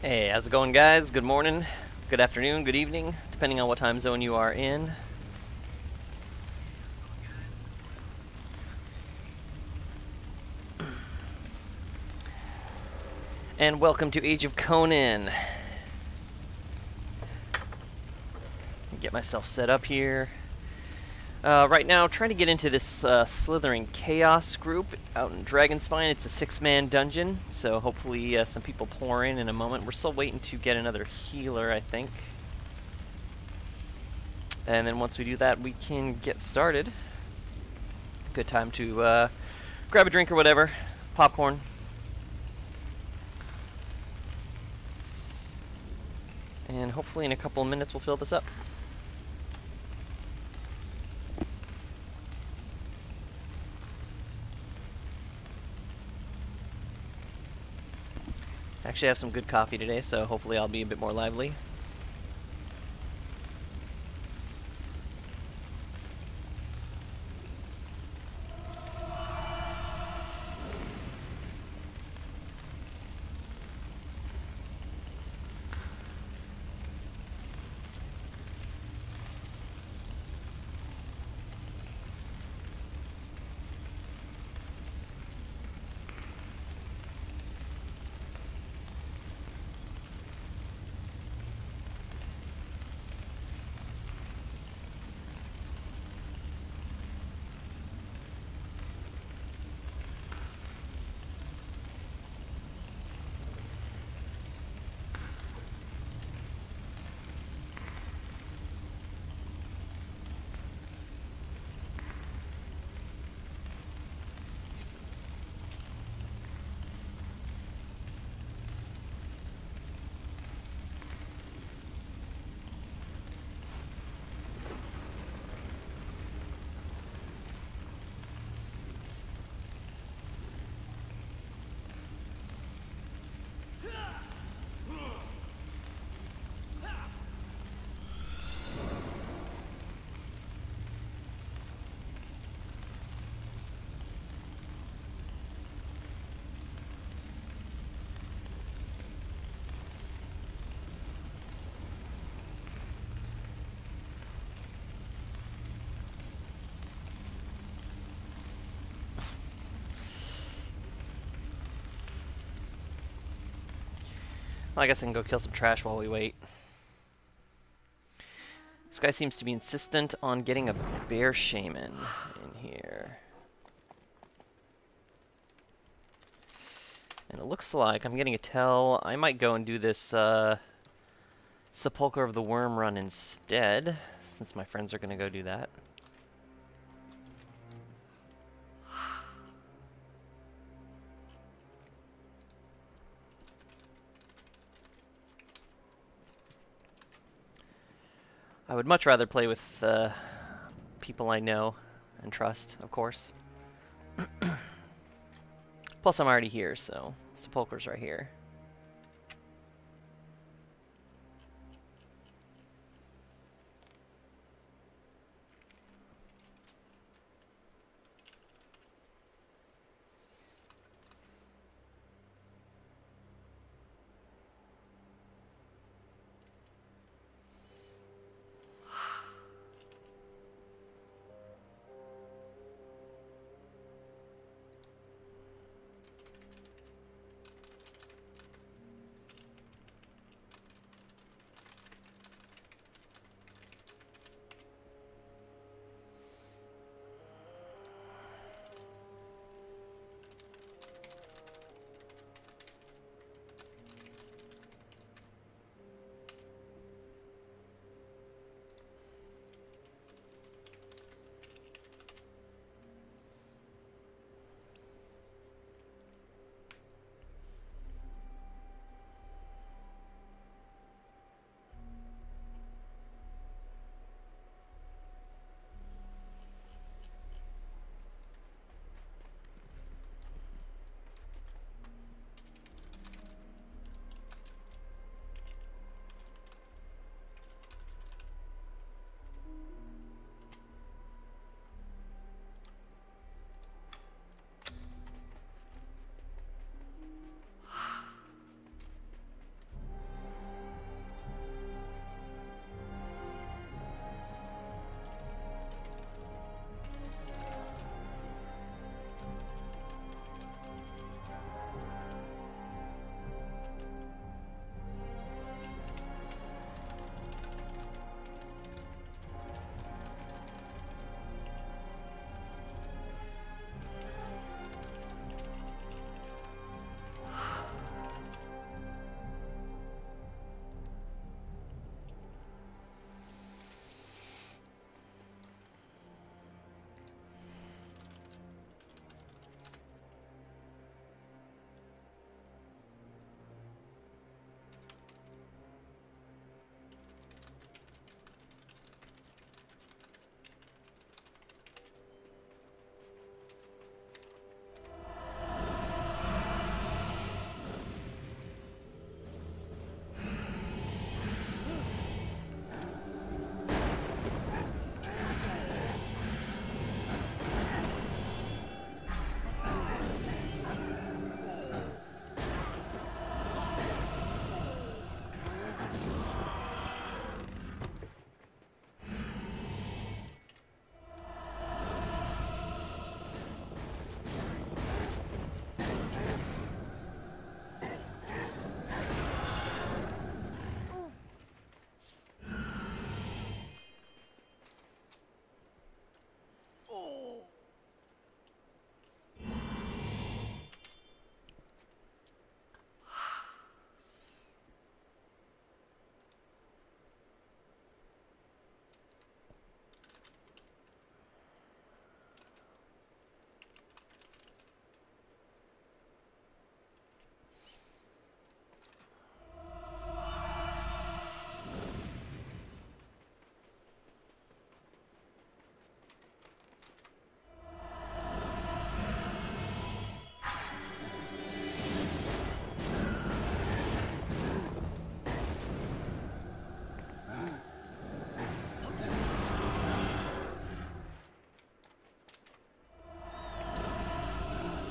Hey, how's it going, guys? Good morning, good afternoon, good evening, depending on what time zone you are in. And welcome to Age of Conan. Get myself set up here. Right now, trying to get into this Slithering Chaos group out in Dragonspine. It's a 6-man dungeon, so hopefully some people pour in a moment. We're still waiting to get another healer, I think. And then once we do that, we can get started. Good time to grab a drink or whatever. Popcorn. And hopefully in a couple of minutes we'll fill this up. Actually, I have some good coffee today, so hopefully I'll be a bit more lively. Well, I guess I can go kill some trash while we wait. This guy seems to be insistent on getting a bear shaman in here. And it looks like I'm getting a tell. I might go and do this Sepulchre of the Worm run instead, since my friends are going to go do that. I would much rather play with people I know and trust, of course. Plus, I'm already here, so Sepulchre's right here.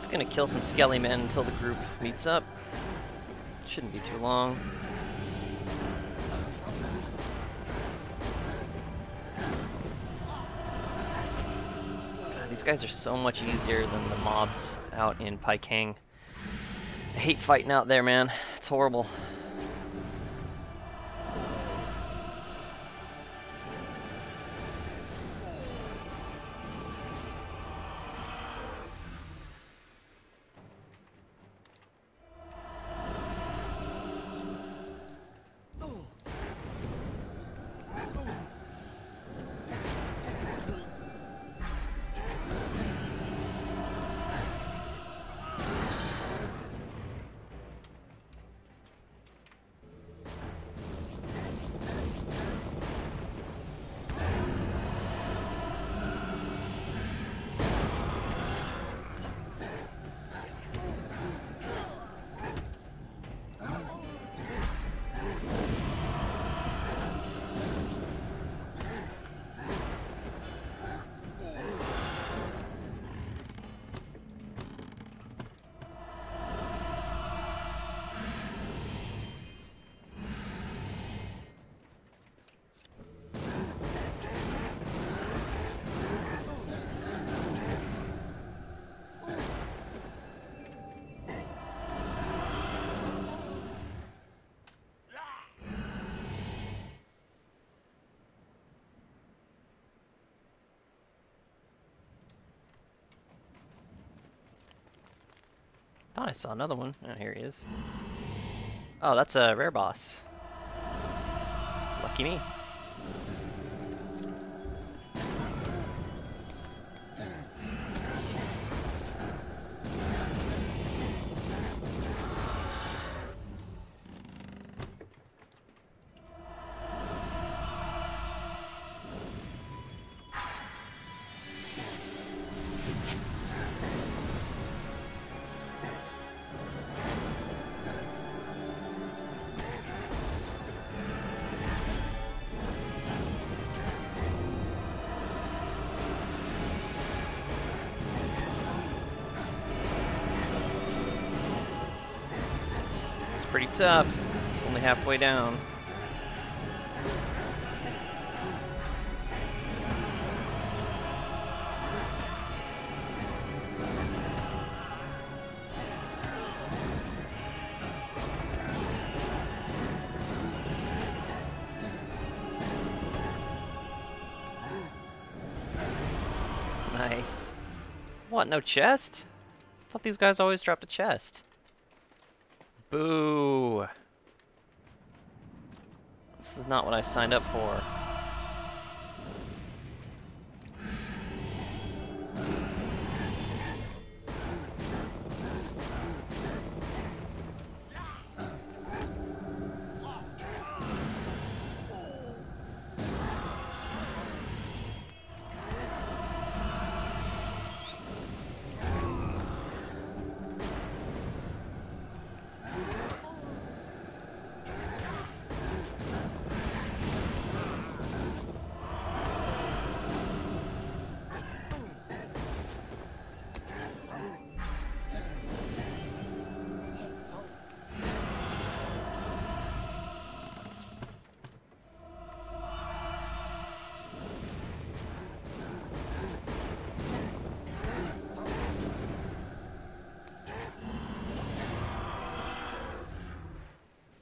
Just gonna kill some skelly men until the group meets up. Shouldn't be too long. God, these guys are so much easier than the mobs out in Paikang. I hate fighting out there, man. It's horrible. Thought I saw another one. Oh, here he is. Oh, that's a rare boss. Lucky me. Pretty tough. It's only halfway down. Nice. What, no chest? I thought these guys always dropped a chest. Boo! This is not what I signed up for.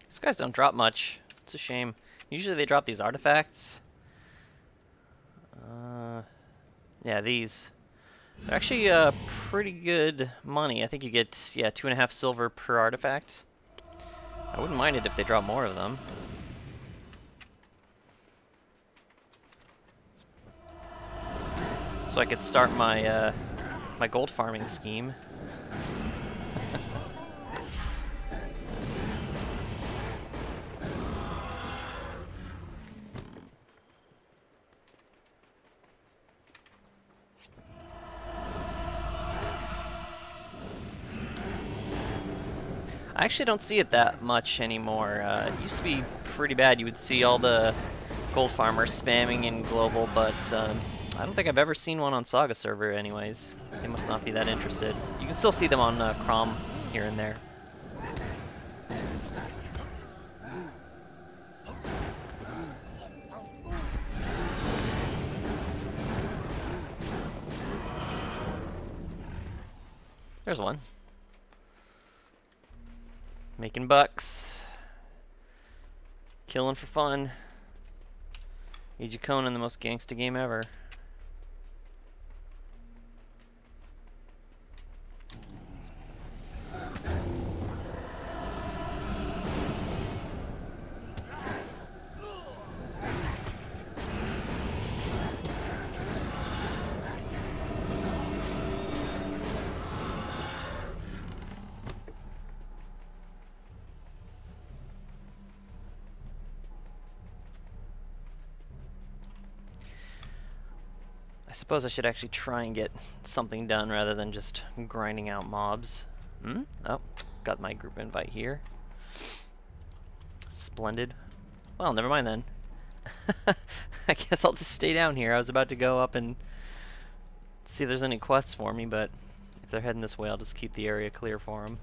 These guys don't drop much. It's a shame. Usually they drop these artifacts. Yeah, these. They're actually pretty good money. I think you get, yeah, 2.5 silver per artifact. I wouldn't mind it if they drop more of them. So I could start my my gold farming scheme. I actually don't see it that much anymore. It used to be pretty bad. You would see all the gold farmers spamming in global, but I don't think I've ever seen one on Saga server anyways. They must not be that interested. You can still see them on Crom here and there. There's one. Making bucks. Killing for fun. Age of Conan, the most gangsta game ever. I suppose I should actually try and get something done rather than just grinding out mobs. Oh, got my group invite here. Splendid. Well, never mind then. I guess I'll just stay down here. I was about to go up and see if there's any quests for me, but if they're heading this way, I'll just keep the area clear for them.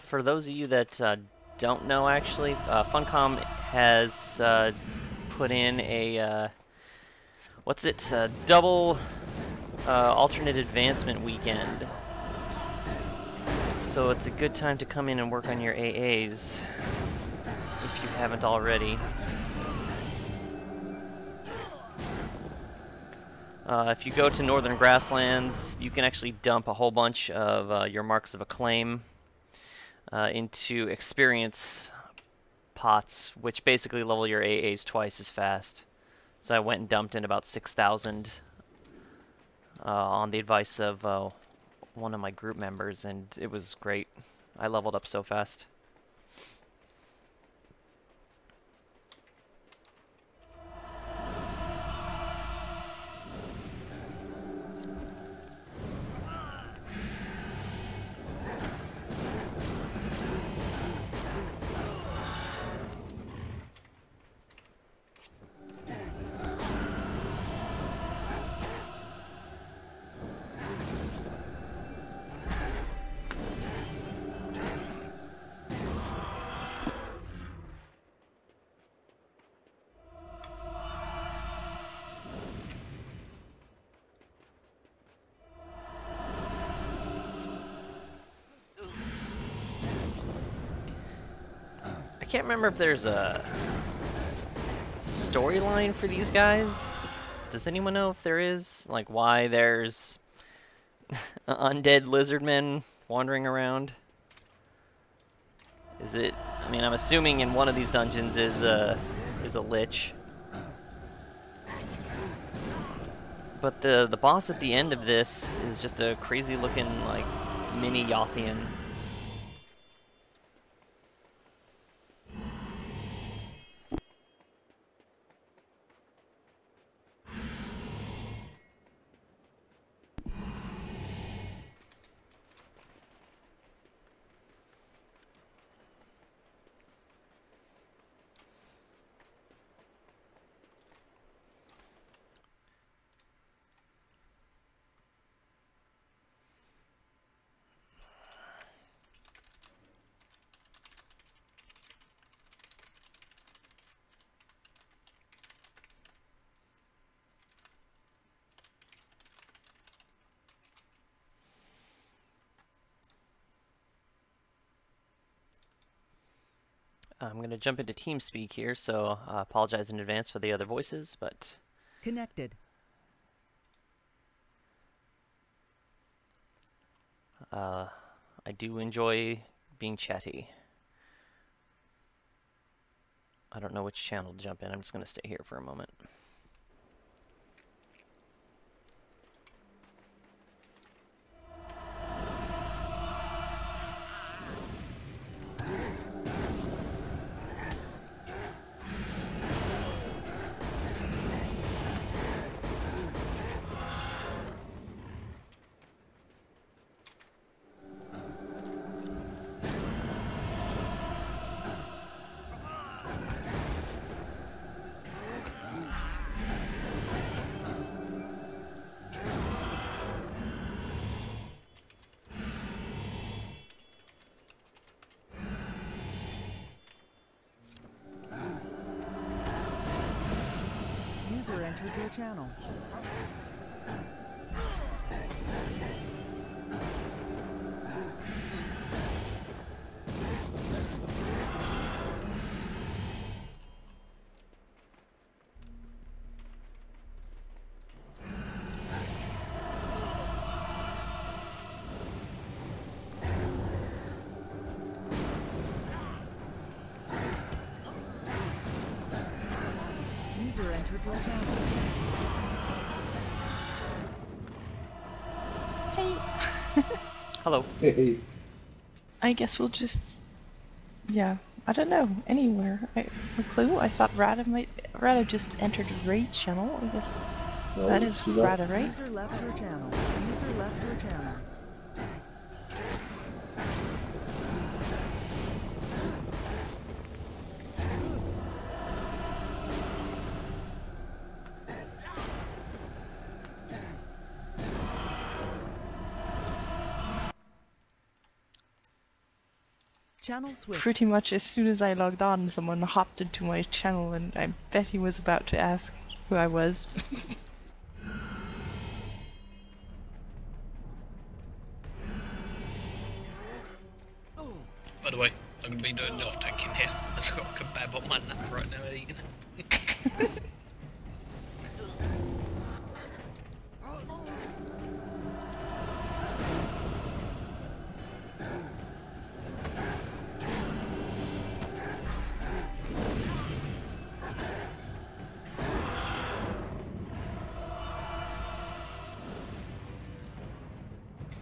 For those of you that don't know, actually, Funcom has put in a double alternate advancement weekend. So it's a good time to come in and work on your AAs if you haven't already. If you go to Northern Grasslands, you can actually dump a whole bunch of your Marks of Acclaim into experience pots, which basically level your AAs twice as fast. So I went and dumped in about 6,000 on the advice of one of my group members, and it was great. I leveled up so fast. can't remember if there's a storyline for these guys. Does anyone know if there is? Like, why there's undead lizard men wandering around? Is it... I mean, I'm assuming in one of these dungeons is a lich. But the boss at the end of this is just a crazy looking, like, mini Yothian. I'm going to jump into TeamSpeak here, so I apologize in advance for the other voices, but... Connected. I do enjoy being chatty. I don't know which channel to jump in. I'm just going to stay here for a moment. User entered your channel. User entered your channel. Hey. Hello. Hey. I guess we'll just... Yeah, I don't know. Anywhere. A clue? I thought Rada just entered a raid channel. I guess No, that is Rada, right? User left your channel. User left your channel. Channel switch. Pretty much as soon as I logged on, someone hopped into my channel and I bet he was about to ask who I was. By the way, I'm going to be doing the off-tank in here. I've got a kebab on my nap right now, Egan.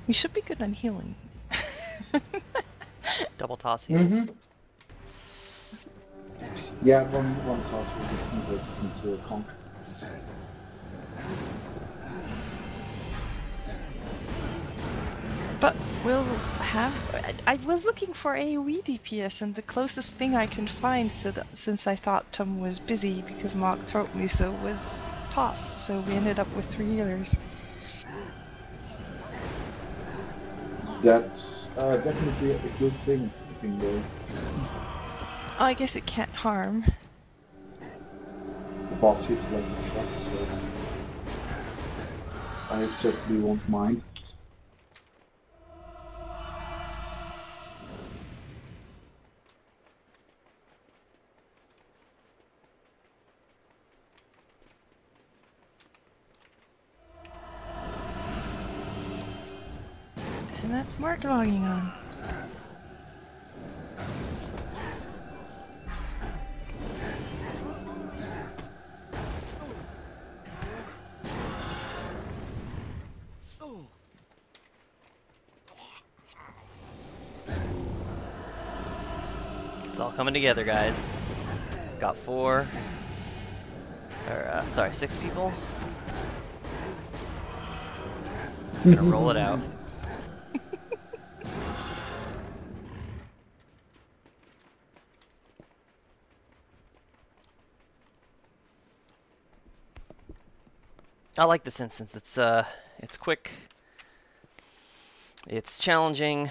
We should be good on healing. Double toss heals. Yeah, one task will be converted into a conk. But we'll have... I was looking for AoE DPS and the closest thing I can find, since I thought Tom was busy because Mark told me so, was Toss. So we ended up with 3 healers. That's definitely a good thing, I think, though. Oh, I guess it can't harm. The boss hits like a truck, so I certainly won't mind. And that's Mark logging on. It's all coming together, guys. Got 4. Or, sorry, 6 people. Gonna roll it out. I like this instance. It's quick. It's challenging.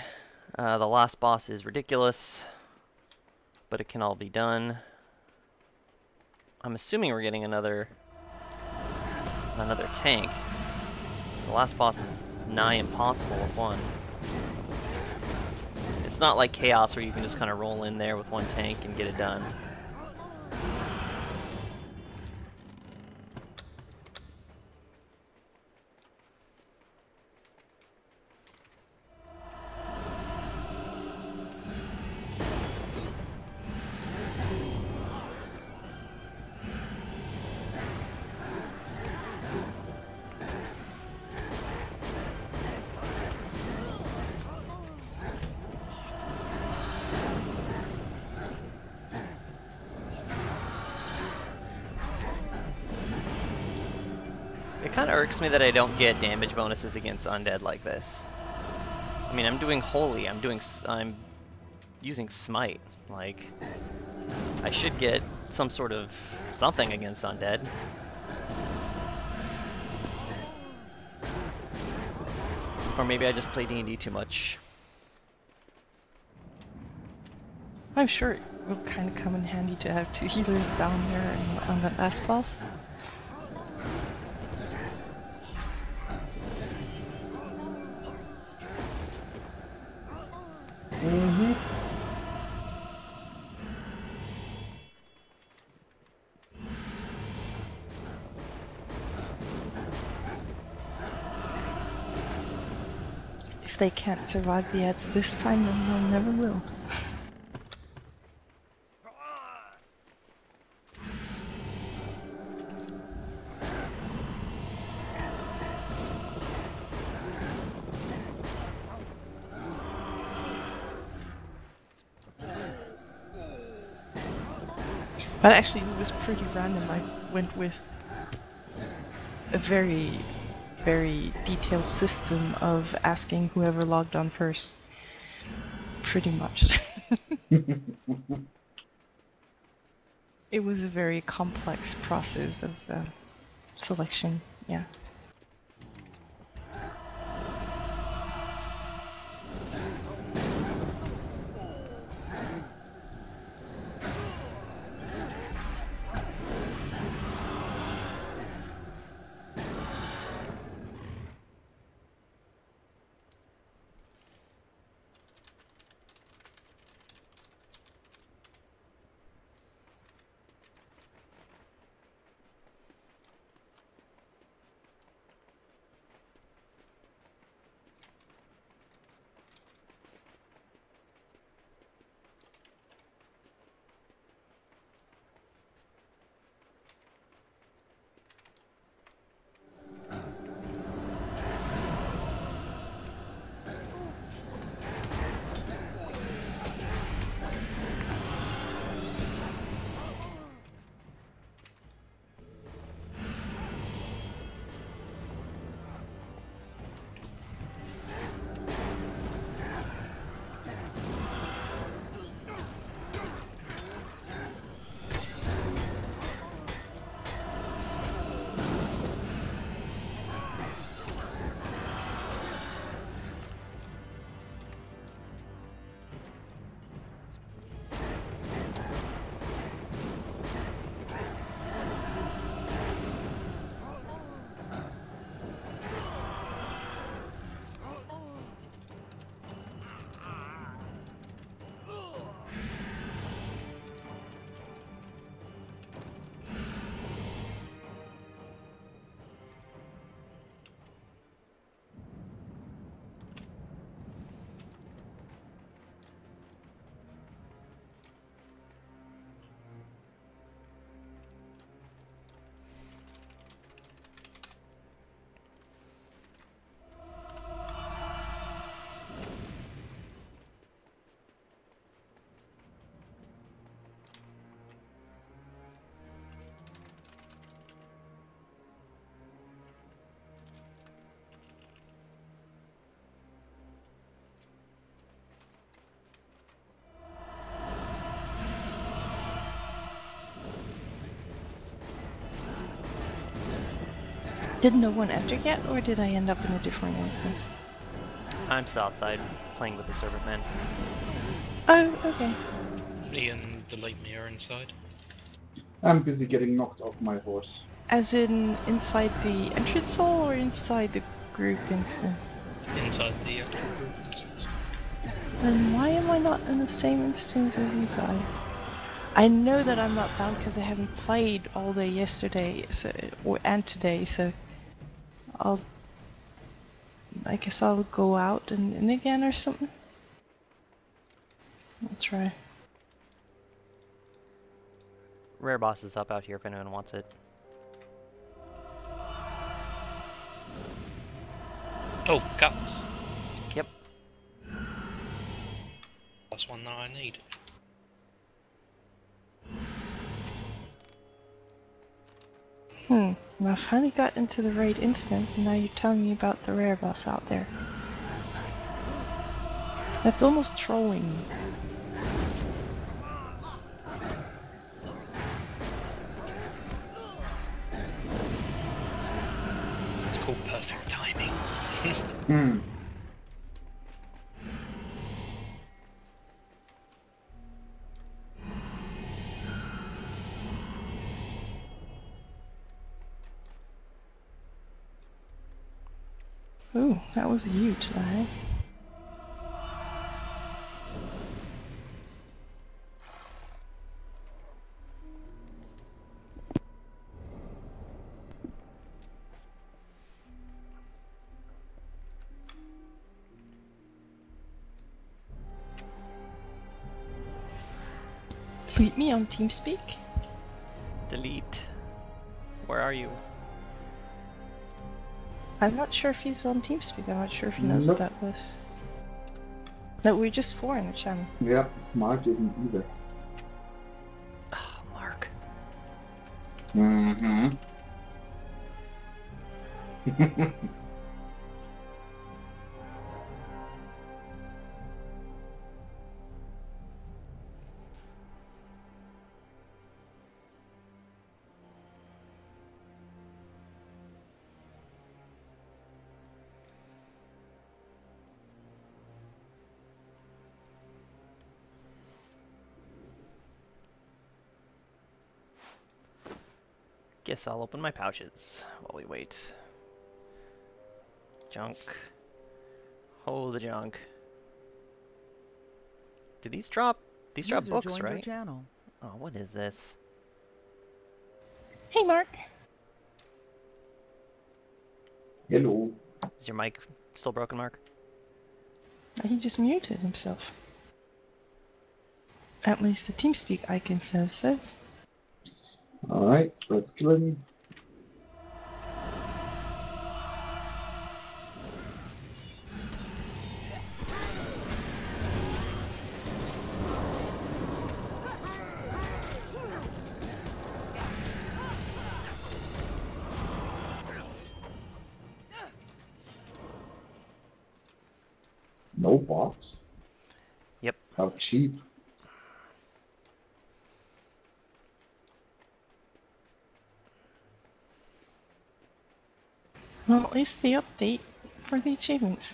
The last boss is ridiculous, but it can all be done. I'm assuming we're getting another tank. The last boss is nigh impossible with one. It's not like Chaos where you can just kind of roll in there with one tank and get it done. It kind of irks me that I don't get damage bonuses against undead like this. I mean, I'm doing holy. I'm using smite. Like, I should get some sort of something against undead. Or maybe I just play D&D too much. I'm sure it will kind of come in handy to have 2 healers down there and on that last boss. Mm-hmm. If they can't survive the ads this time, then they'll never will. But actually, it was pretty random. I went with a very, very detailed system of asking whoever logged on first. Pretty much. It was a very complex process of selection, yeah. Did no one enter yet, or did I end up in a different instance? I'm still outside playing with the servant men. Oh, okay. Me and Delete Me are inside. I'm busy getting knocked off my horse. As in inside the entrance hall or inside the group instance? Inside the actual group instance. Then why am I not in the same instance as you guys? I know that I'm not bound because I haven't played all day yesterday, and today, so I guess I'll go out and in again or something. I'll try. Rare boss is up out here if anyone wants it. Oh, guts. Yep. That's one that I need. Well, I finally got into the raid instance, and now you're telling me about the rare boss out there. That's almost trolling me. It's called perfect timing. Hmm. Ooh, that was a huge lag. Delete me on TeamSpeak? Delete. Where are you? I'm not sure if he's on TeamSpeak. I'm not sure if he knows Nope. about this. No, we're just four in the channel. Yeah, Mark isn't either. Oh, Mark. Mm-hmm. Guess I'll open my pouches while we wait. Junk. Oh, the junk. Do these drop? These drop User books, joined your right? channel. Oh, what is this? Hey, Mark. Hello. Is your mic still broken, Mark? He just muted himself. At least the TeamSpeak icon says so. Alright, let's kill him. No box? Yep. How cheap. Well, at least the update for the achievements.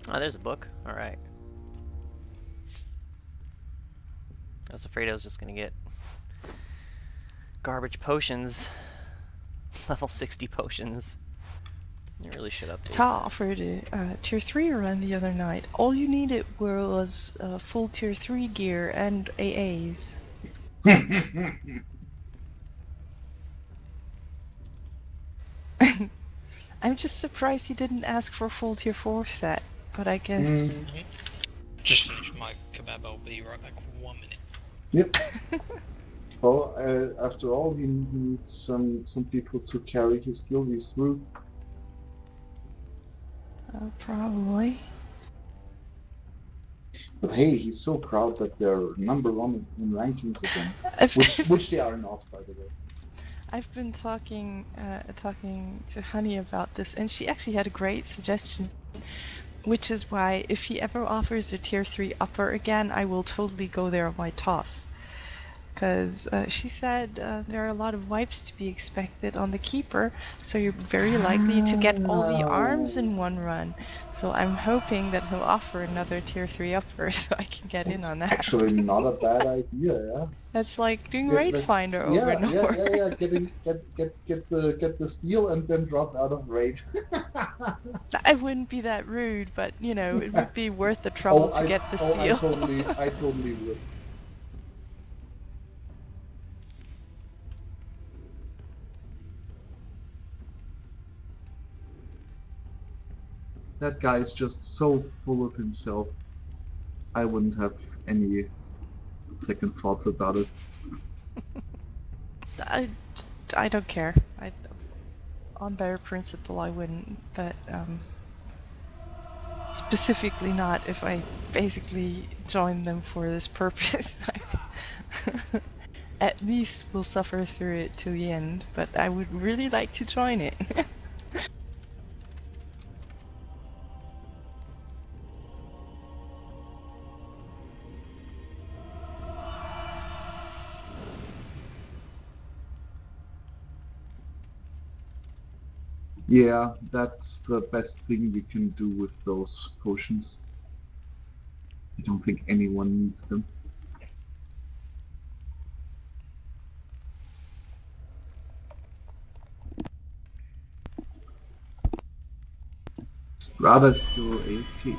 Oh, there's a book. Alright. I was afraid I was just gonna get garbage potions. Level 60 potions. You really should update Ta that. offered a tier 3 run the other night. All you needed was full tier 3 gear and AAs. I'm just surprised he didn't ask for a full tier 4 set, but I guess... Mhm. Just finish my kebab, I'll be right back 1 minute. Yep. Well, after all, he needs some people to carry his guildies through. Probably. But hey, he's so proud that they're #1 in rankings again, which they are not, by the way. I've been talking to Honey about this, and she actually had a great suggestion, which is why if he ever offers a tier 3 upper again, I will totally go there on my toss. Because she said there are a lot of wipes to be expected on the keeper, so you're very likely to get all the arms in one run. So I'm hoping that he'll offer another tier 3 upper so I can get in on that. Actually, not a bad idea, yeah. That's like doing Raid Finder yeah, over and over. Yeah. Get the steal and then drop out of raid. I wouldn't be that rude, but you know, it would be worth the trouble to get the steal. I totally would. That guy is just so full of himself. I wouldn't have any second thoughts about it. I don't care. On bare principle, I wouldn't, but specifically not if I basically join them for this purpose. At least we'll suffer through it to the end, but I would really like to join it. Yeah, that's the best thing you can do with those potions. I don't think anyone needs them. Rather still AFK.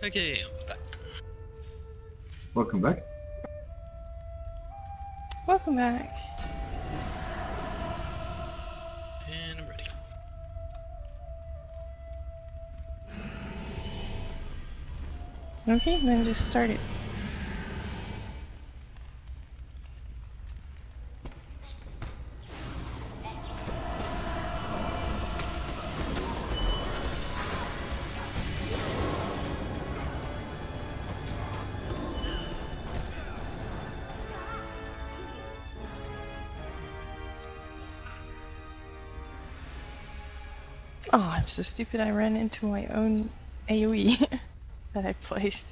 Okay, I'm back. Welcome back. Welcome back. And I'm ready. Okay, then just start it. Oh, I'm so stupid I ran into my own AoE that I placed.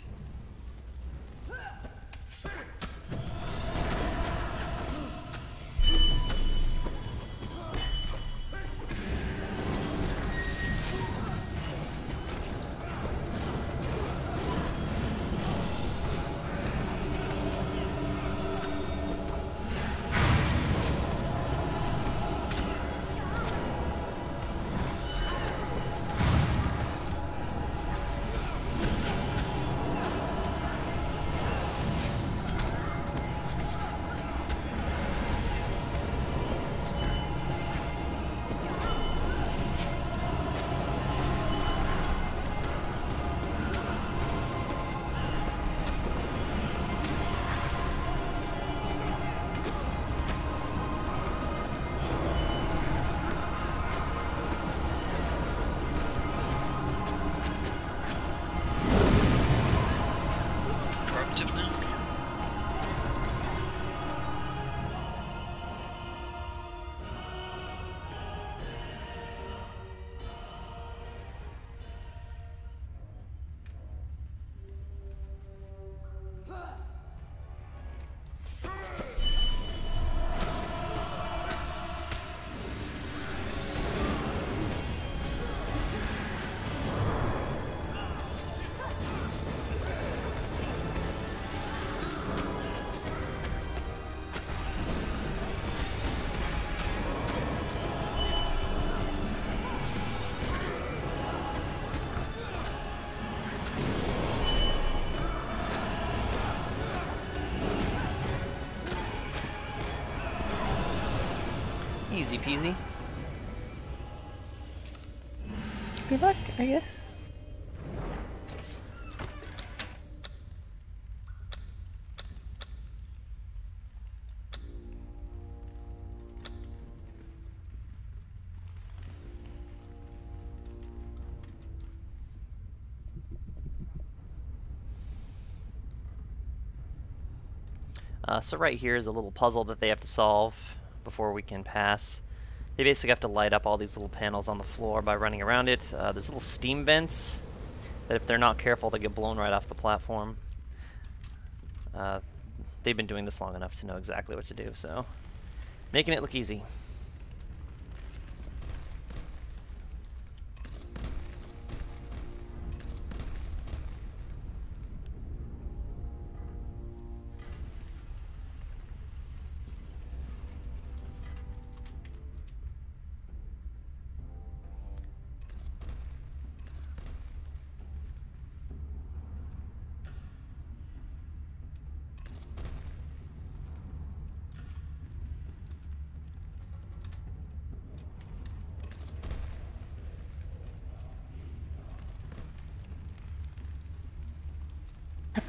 Easy peasy. Good luck, I guess. So right here is a little puzzle that they have to solve before we can pass. They basically have to light up all these little panels on the floor by running around it. There's little steam vents that if they're not careful, they get blown right off the platform. They've been doing this long enough to know exactly what to do, so making it look easy.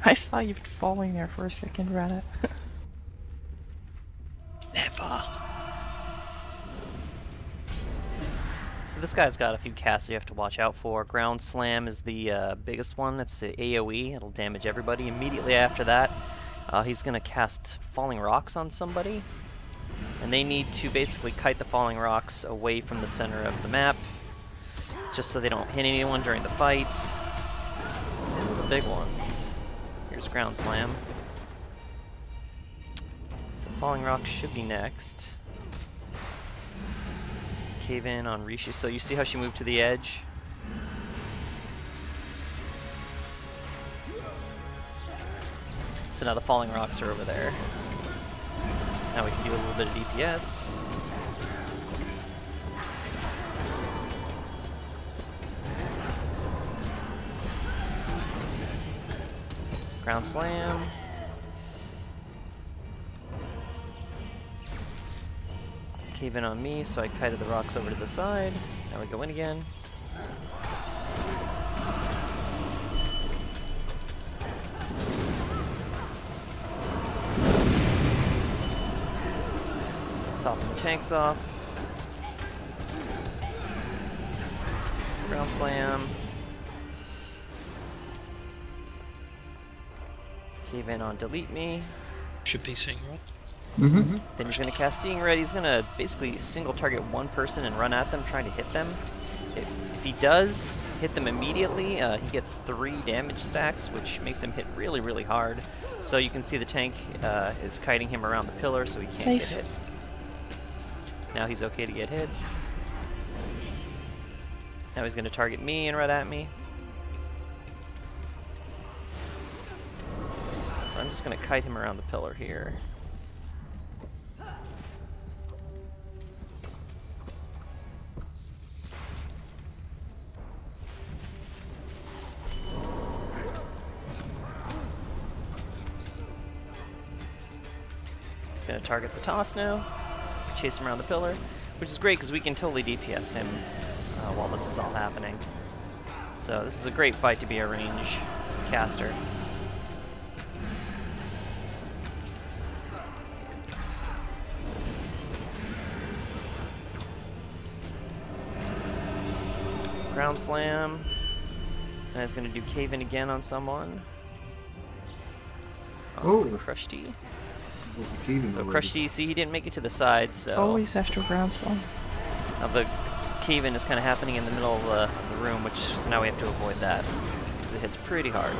I saw you falling there for a second, Rana. Never. So this guy's got a few casts you have to watch out for. Ground Slam is the biggest one. It's the AoE. It'll damage everybody. Immediately after that, he's going to cast Falling Rocks on somebody. And they need to basically kite the Falling Rocks away from the center of the map, just so they don't hit anyone during the fight. Those are the big ones. Here's Ground Slam. So Falling Rocks should be next. Cave in on Rishi. So you see how she moved to the edge? So now the Falling Rocks are over there. Now we can do a little bit of DPS. Ground Slam. Cave in on me, so I kited the rocks over to the side. Now we go in again. Topping the tanks off. Ground Slam. Cave in on Delete Me. Should be seeing right. Mm-hmm. Then he's going to cast Seeing Red. He's going to basically single target one person and run at them, trying to hit them. If he does hit them immediately, he gets 3 damage stacks, which makes him hit really, really hard. So you can see the tank is kiting him around the pillar, so he can't get hit. Now he's okay to get hit. Now he's going to target me and run at me. So I'm just going to kite him around the pillar here. He's going to target the toss now. Chase him around the pillar, which is great because we can totally DPS him while this is all happening. So this is a great fight to be a range caster. Ground Slam. So now he's going to do Cave In again on someone. Oh. Crush D. So So Crush D, see, he didn't make it to the side, so... Always after Ground Slam. Now the cave-in is kind of happening in the middle of the room, which so now we have to avoid that, because it hits pretty hard.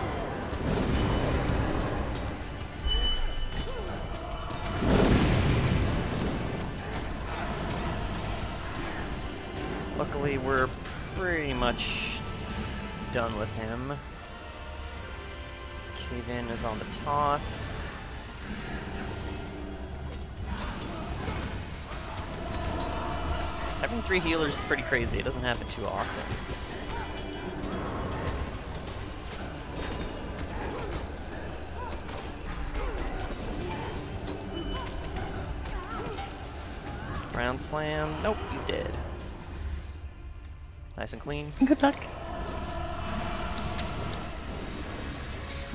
Luckily, we're pretty much done with him. Cave-in is on the toss. Having 3 healers is pretty crazy. It doesn't happen too often. Ground slam. Nope, he's dead. Nice and clean. Good luck.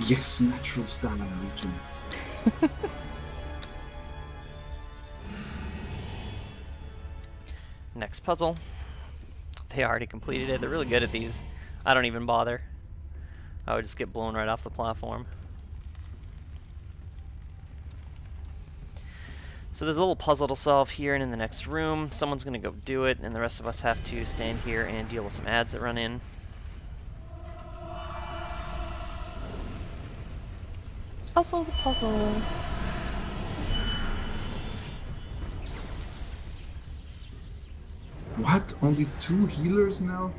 Yes, natural stamina regen. Next puzzle. They already completed it. They're really good at these. I don't even bother. I would just get blown right off the platform. So there's a little puzzle to solve here and in the next room. Someone's going to go do it, and the rest of us have to stand here and deal with some ads that run in. Puzzle the puzzle. What? Only 2 healers now?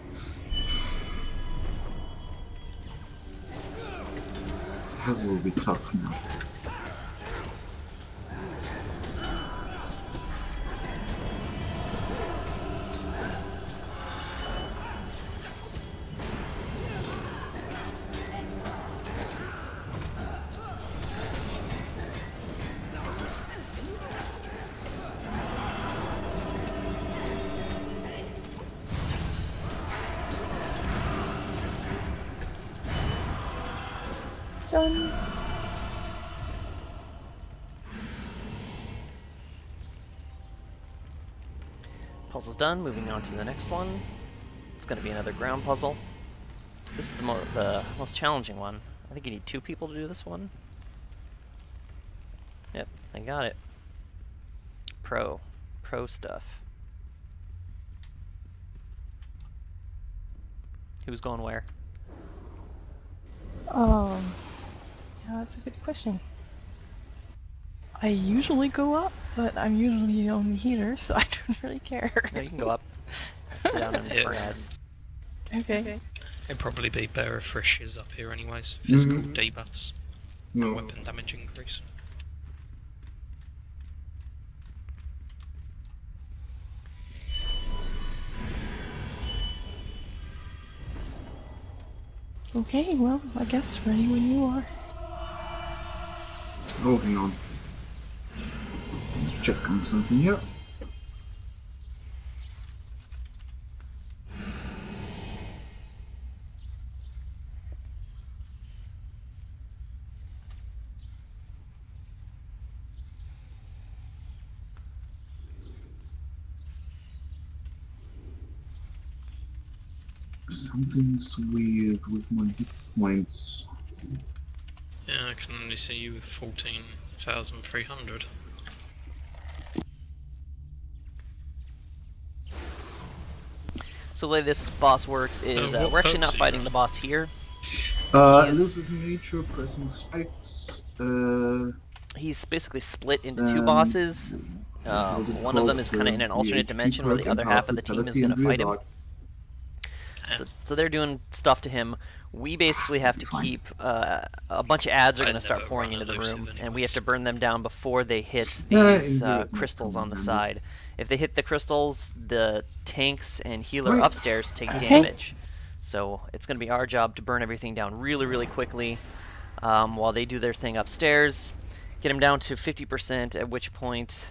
That will be tough now. Done. Puzzle's done. Moving on to the next one. It's going to be another ground puzzle. This is the most challenging one. I think you need 2 people to do this one. Yep, I got it. Pro stuff. Who's going where? Yeah, that's a good question. I usually go up, but I'm usually the only healer, so I don't really care. No, you can go up. Stay down and for ads. Okay. It'd probably be better if Frisch is up here anyways. Physical debuffs. No. And weapon damage increase. Okay, well, I guess ready when you are. Oh, hang on. Let's check on something here. Something's weird with my hit points. Yeah, I can only see you with 14,300. So the way this boss works is what we're actually not perks are fighting you the boss here. Elusive nature, pressing spikes. He's basically split into 2 bosses. One of them is kind of in an alternate dimension where the other half of the team is going to fight him. So they're doing stuff to him. We basically have to keep a bunch of ads are going to start pouring into the room, and we have to burn them down before they hit these crystals on the side. If they hit the crystals, the tanks and healer upstairs take damage. So it's going to be our job to burn everything down really, really quickly while they do their thing upstairs. Get them down to 50%, at which point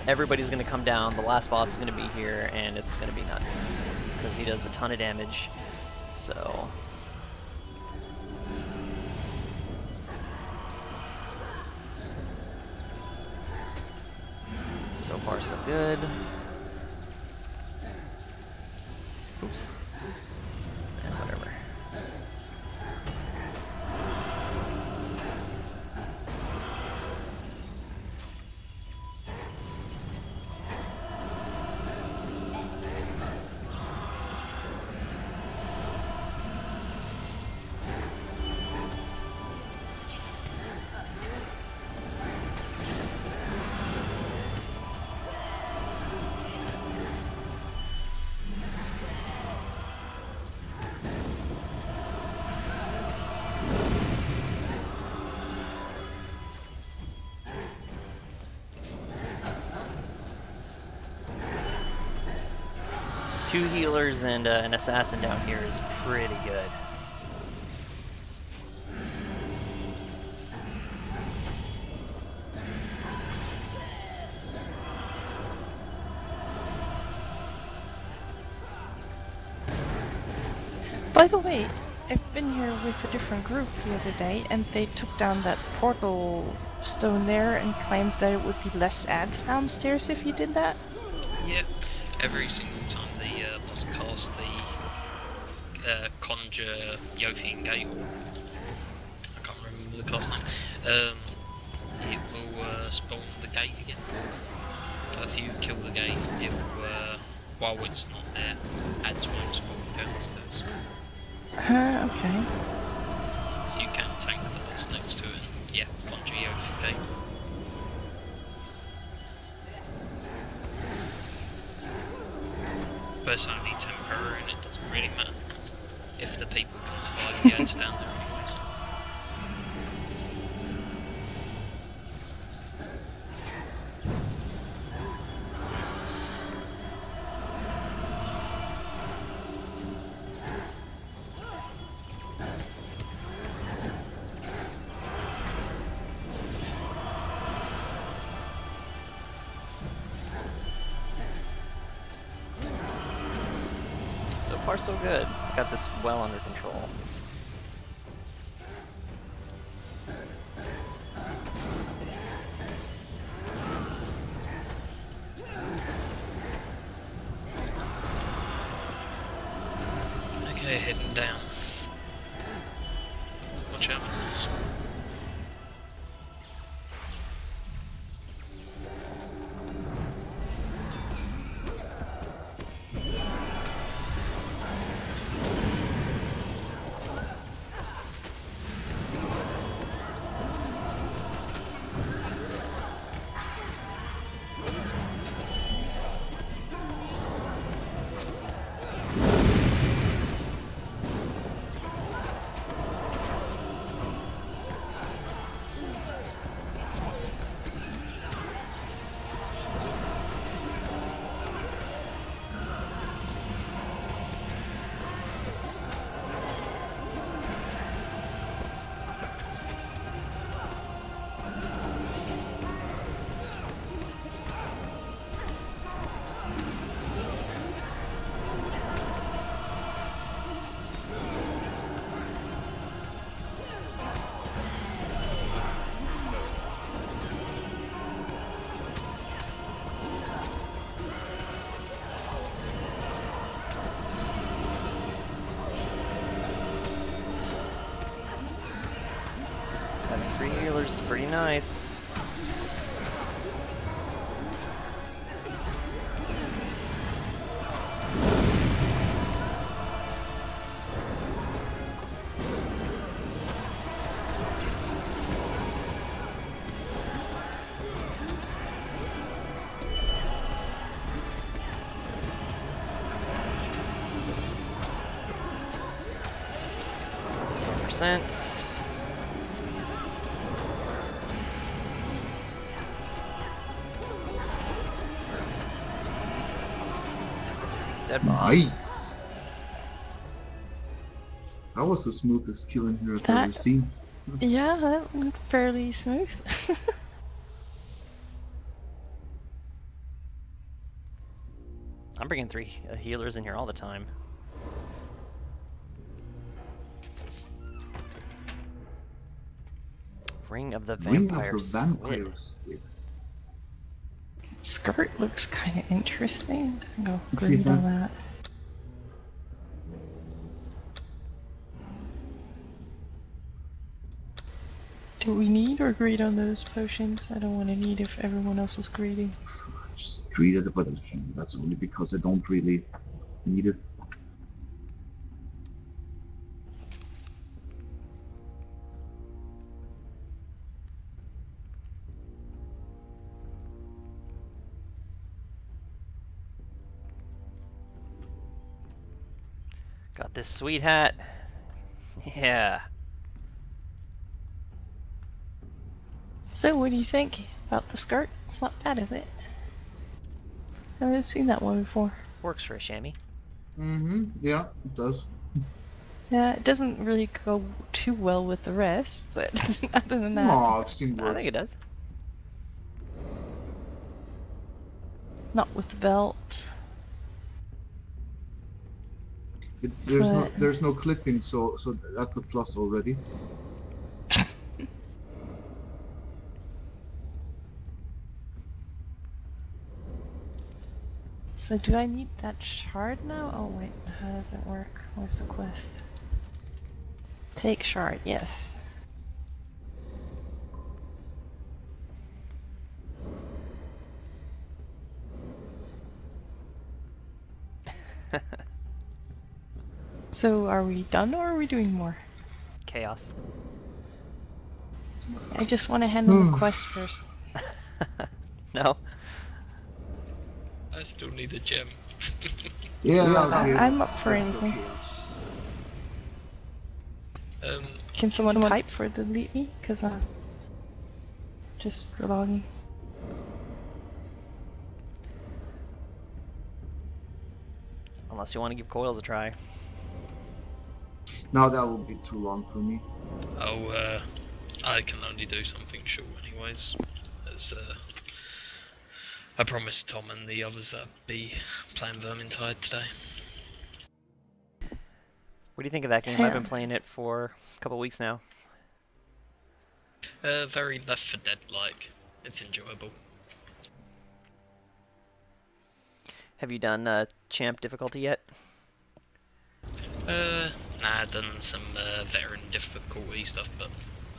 everybody's going to come down. The last boss is going to be here, and it's going to be nuts because he does a ton of damage. So far so good. Oops. And whatever. Two healers and an assassin down here is pretty good. By the way, I've been here with a different group the other day, and they took down that portal stone there and claimed that it would be less ads downstairs if you did that. Yeah, every single time the boss casts the conjure Yothian gate, or I can't remember the cast name, it will spawn the gate again. If you kill the gate, it will, while it's not there, ads won't spawn downstairs. Okay. So you can tank the boss next to it, and yeah, conjure Yothian gate. But it's only temporary and it doesn't really matter if the people can survive the ads down there anyways. So far, so good. Got this well under control. Okay, heading down. Watch out for this. Having 3 healers is pretty nice. %. Dead boss. Nice. That was the smoothest killing here I've ever seen. Yeah, that went fairly smooth. I'm bringing 3 healers in here all the time. Ring of the Vampire Squid. Skirt looks kind of interesting. I'll agree on that. Do we need or greed on those potions? I don't want to need if everyone else is greedy. Just greed it, but that's only because I don't really need it. Got this sweet hat. Yeah. So, what do you think about the skirt? It's not bad, is it? I haven't seen that one before. Works for a chamois. Mm-hmm. Yeah, it does. Yeah, it doesn't really go too well with the rest, but other than that... Aw, I've seen worse. I think it does. Not with the belt. But- there's no clipping, so that's a plus already. So do I need that shard now? Oh wait, how does that work? Where's the quest? Take shard, yes. So are we done or are we doing more? Chaos. I just want to handle the quest first. No? I still need a gem. Yeah, okay, I'm up let's for go anything. chaos. Can someone type for delete me? Because I'm just logging. Unless you want to give coils a try. No, that would be too long for me. Oh, I can only do something short anyways. As I promised Tom and the others that I'd be playing Vermintide today. What do you think of that game? I've been playing it for a couple weeks now. Very Left 4 Dead-like. It's enjoyable. Have you done champ difficulty yet? Nah, I've done some veteran difficulty stuff, but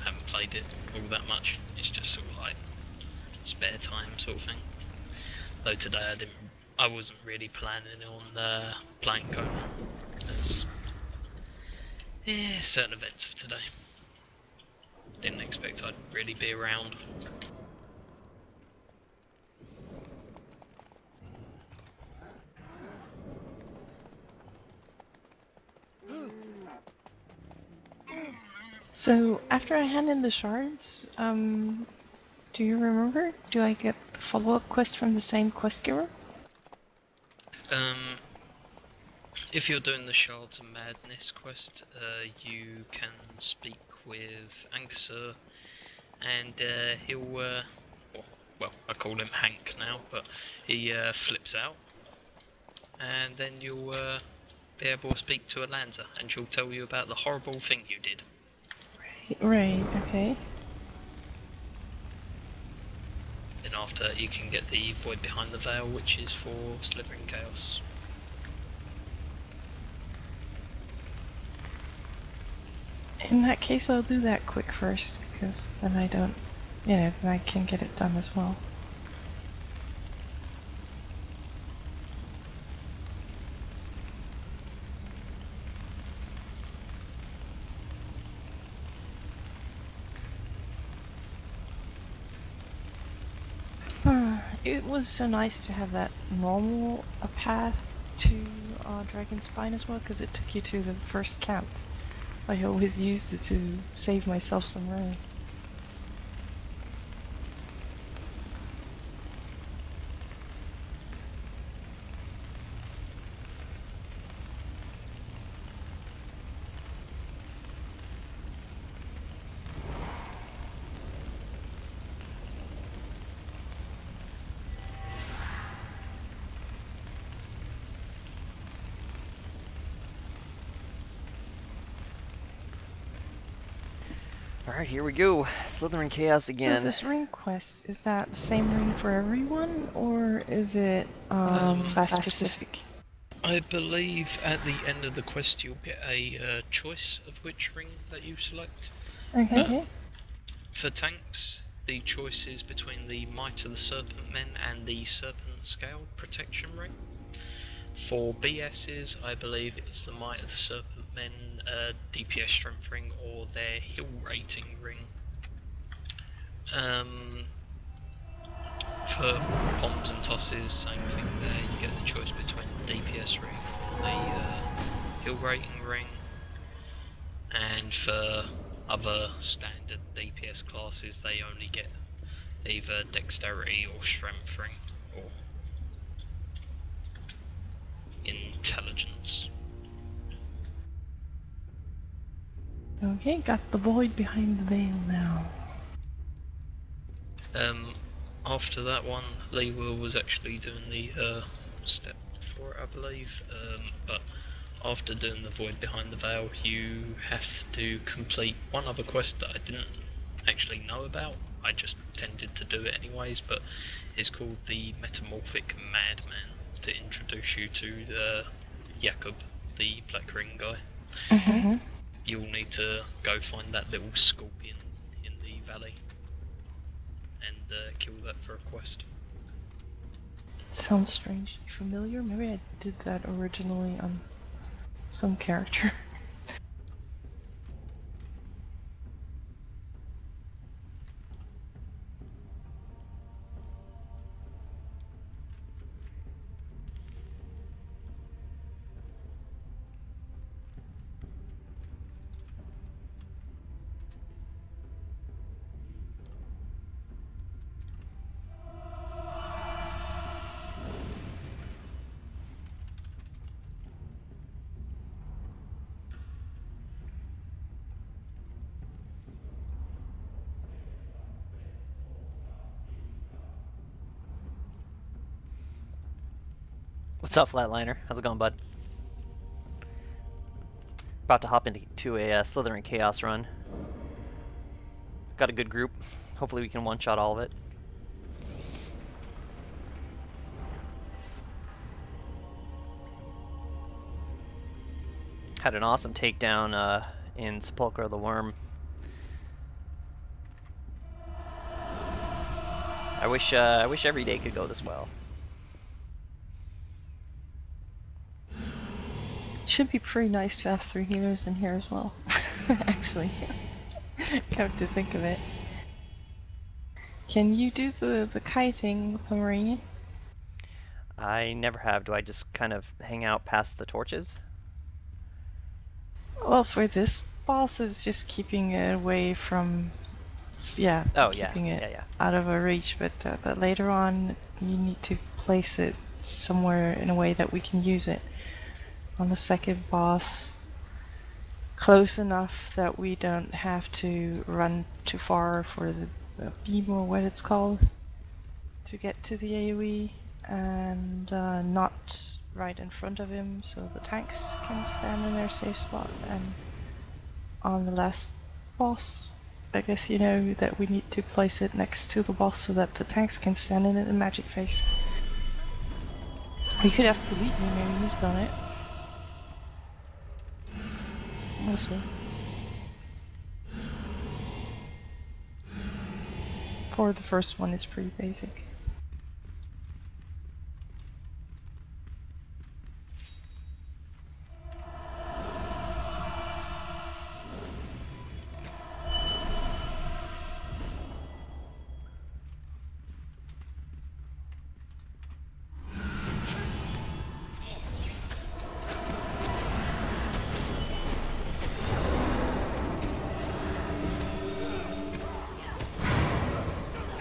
haven't played it all that much. It's just sort of like spare time sort of thing. Though today I wasn't really planning on playing Conan. There's certain events of today. Didn't expect I'd really be around. So after I hand in the shards, do you remember? Do I get the follow-up quest from the same quest giver? If you're doing the Shards of Madness quest, you can speak with Anksur, and he'll, well, I call him Hank now, but he flips out, and then you'll be able to speak to Alanza, and she'll tell you about the horrible thing you did. Right, okay. Then after you can get the Void Behind the Veil, which is for Slithering Chaos. In that case, I'll do that quick first, because then I don't, then I can get it done as well. It was so nice to have that normal path to Dragonspine as well, because it took you to the first camp. I always used it to save myself some room. Alright, here we go. Slithering Chaos again. So this ring quest, is that the same ring for everyone, or is it class specific? I believe at the end of the quest you'll get a choice of which ring that you select. Okay. For tanks, the choice is between the Might of the Serpent Men and the Serpent Scale Protection Ring. For BS's, I believe it's the Might of the Serpent Men DPS Strength Ring or their Heal Rating Ring. For bombs and tosses, same thing there, you get the choice between the DPS ring or the Heal Rating Ring. And for other standard DPS classes, they only get either Dexterity or Strength Ring or Intelligence. Okay, got the Void Behind the Veil now. After that one, Leewell was actually doing the step for it, I believe, but after doing the Void Behind the Veil, you have to complete one other quest that I didn't actually know about. I just tended to do it anyways, but it's called the Metamorphic Madman, to introduce you to the Jakob, the Black Ring guy. Mm-hmm. You'll need to go find that little scorpion in the valley and kill that for a quest. Sounds strangely familiar. Maybe I did that originally on some character. What's up, Flatliner? How's it going, bud? About to hop into a Slithering Chaos run. Got a good group. Hopefully we can one-shot all of it. Had an awesome takedown in Sepulchre the Worm. I wish every day could go this well. Should be pretty nice to have 3 healers in here as well. Actually, come to think of it. Can you do the kiting, Pomeranian? I never have. Do I just kind of hang out past the torches? Well, for this boss, it's just keeping it away from, yeah, Oh, keeping it yeah. out of a reach. But later on, you need to place it somewhere in a way that we can use it. On the second boss, close enough that we don't have to run too far for the beam or what it's called to get to the AoE, and not right in front of him so the tanks can stand in their safe spot. And on the last boss, I guess you know that we need to place it next to the boss so that the tanks can stand in it in magic phase. We could ask Luigi, maybe he's done it. We'll see. For the first one, it's pretty basic.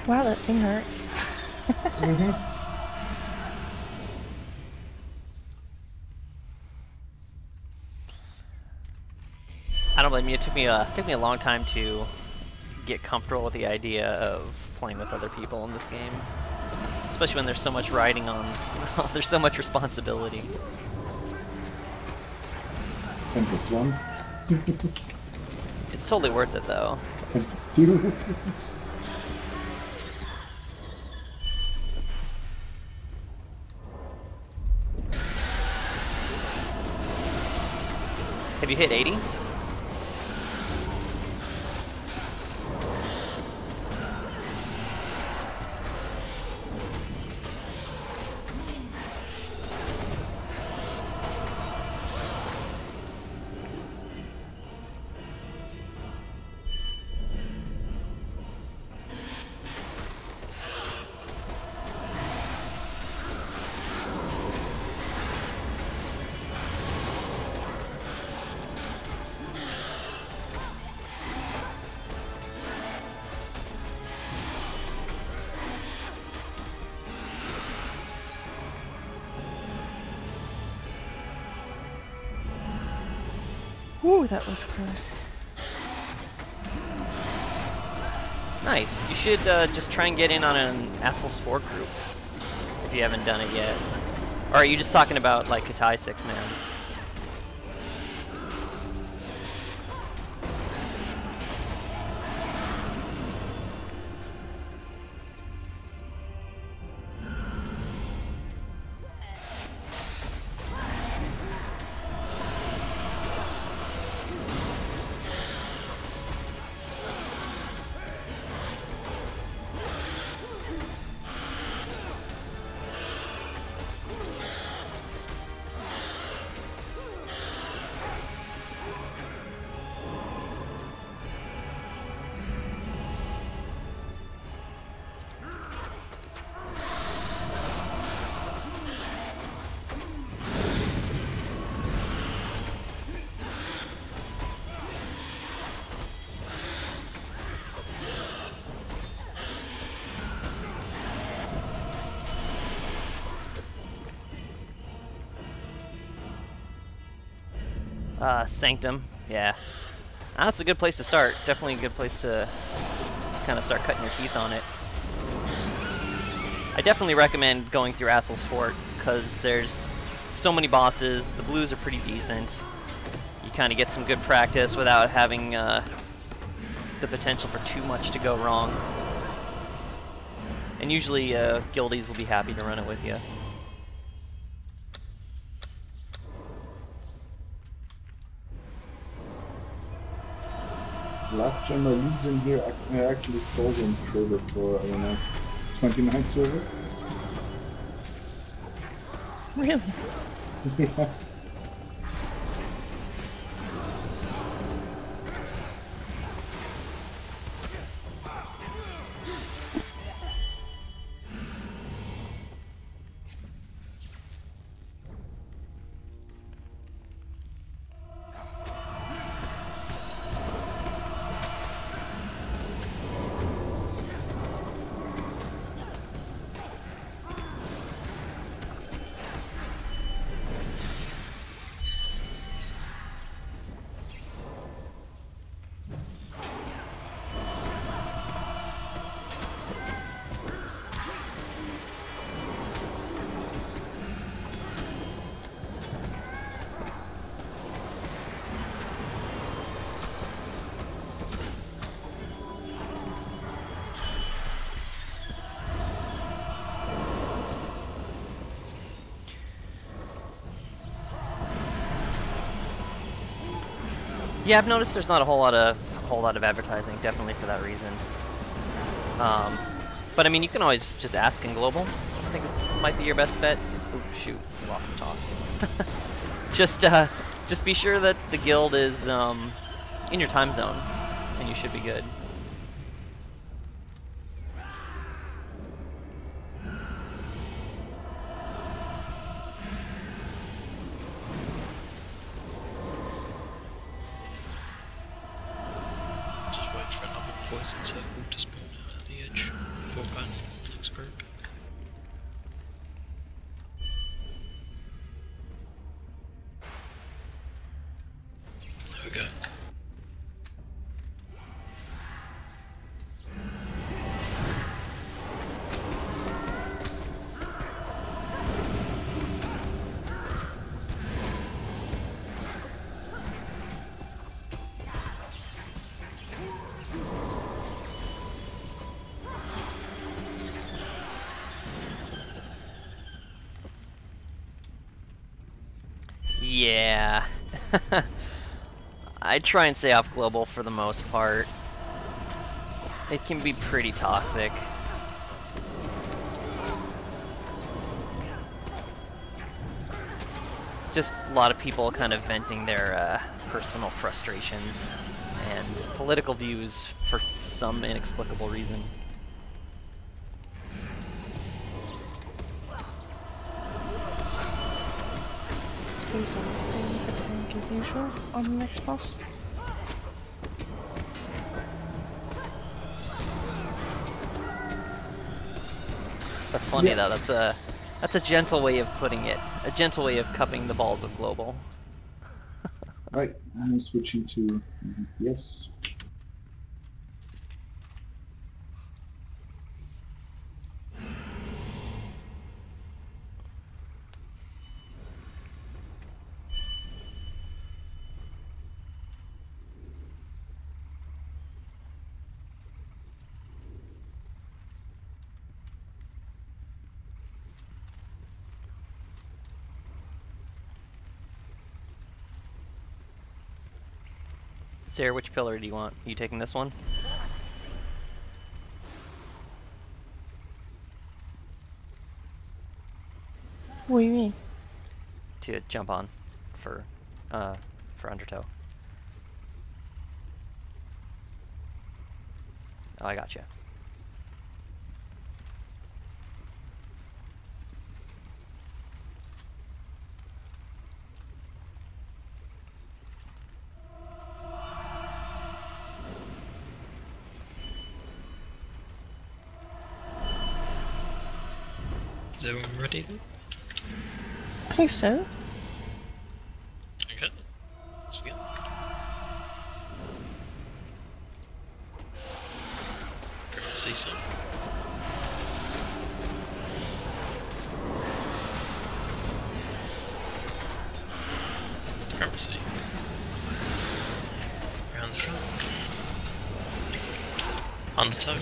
Wow, that thing hurts. I don't blame you. It took me a long time to get comfortable with the idea of playing with other people in this game, especially when there's so much riding on. There's so much responsibility. Tempest 1. It's totally worth it, though. Tempest 2. Have you hit 80? Ooh, that was close. Nice. You should just try and get in on an Atzel's 4 group if you haven't done it yet. Or are you just talking about like Katai 6-mans? Sanctum, yeah. That's a good place to start. Definitely a good place to kind of start cutting your teeth on it. I definitely recommend going through Atzel's Fort, because there's so many bosses. The blues are pretty decent. You kind of get some good practice without having the potential for too much to go wrong. And usually guildies will be happy to run it with you. Last time I lived in here, I actually sold on Trader for, I don't know, 29 silver. Really? Yeah. Yeah, I've noticed there's not a whole lot of advertising, definitely for that reason. But I mean, you can always just ask in global. I think this might be your best bet. Ooh, shoot, we lost the toss. Just be sure that the guild is in your time zone, and you should be good. Poison circle to spawn out at the edge before going to the next group. There we go. Yeah. I try and stay off global for the most part. It can be pretty toxic. Just a lot of people kind of venting their personal frustrations and political views for some inexplicable reason. Suppose I'll stay with the tank as usual on the next boss. That's funny Yeah. though. That's a gentle way of putting it. A gentle way of cupping the balls of global. Right, I'm switching to yes. Sarah, which pillar do you want? You taking this one? What do you mean? To jump on for Undertow. Oh, I got you. Is everyone ready? I think so. Okay. See some. Supremacy. Round the front. On the toe.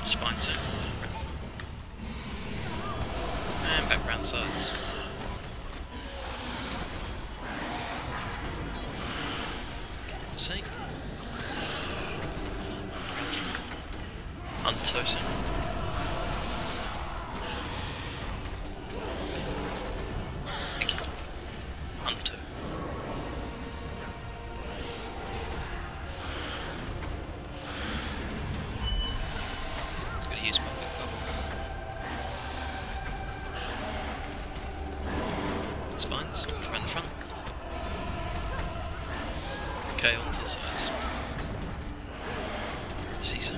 Spine zone. And back round sides. See? On the toe zone. Thank you. On the toe. Gonna use my big bubble. Spines, around the front. Okay, on to the sides. See some.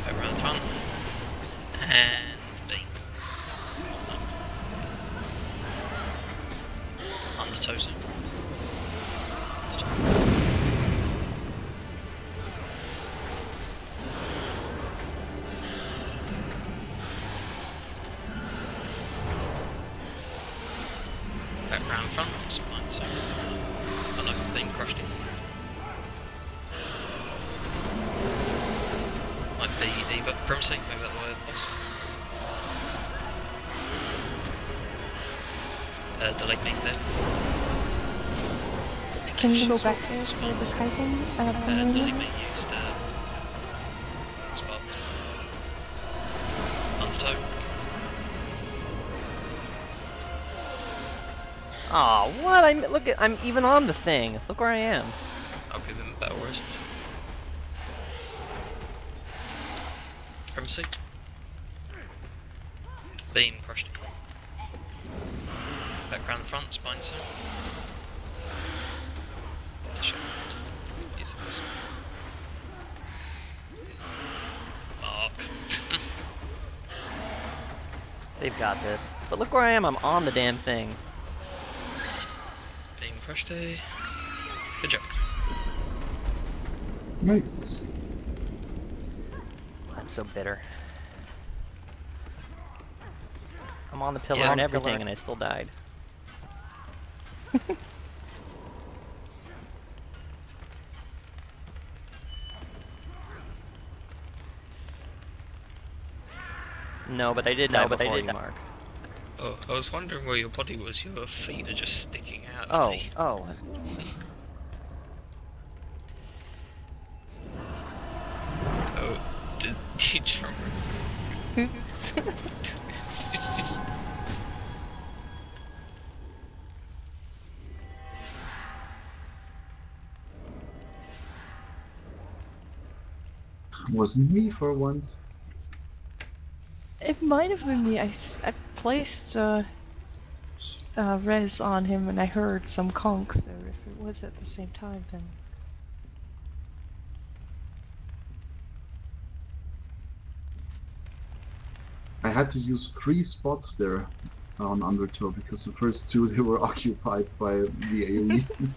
Over around the front. And beam. On the toe zone. Back round front, spine zone. Oh no, beam crushed it. Might be Eva. Promising, move out the way of the boss. Delete these there. Can you go back there for the kiting? Delete me used spot. On the toe. Aw, what? I'm even on the thing. Look where I am. I'll give him battle resistance. Supremacy. Beam crushed it. Back round the front, spine zone. Sure. Use the whistle. Mark. They've got this. But look where I am. I'm on the damn thing. Beam crushed it. Good job. Nice. I'm so bitter. I'm on the pillar Yeah, and on the everything, pillar. and I still died. No, but I did die before you, Mark. Oh, I was wondering where your body was. Your feet are just sticking out. Oh, Of me. oh. Oh, did you try? Oops. Wasn't me for once. It might have been me. I placed res on him and I heard some conk, so if it was at the same time, then... I had to use 3 spots there on Undertow because the first 2 they were occupied by the AoE.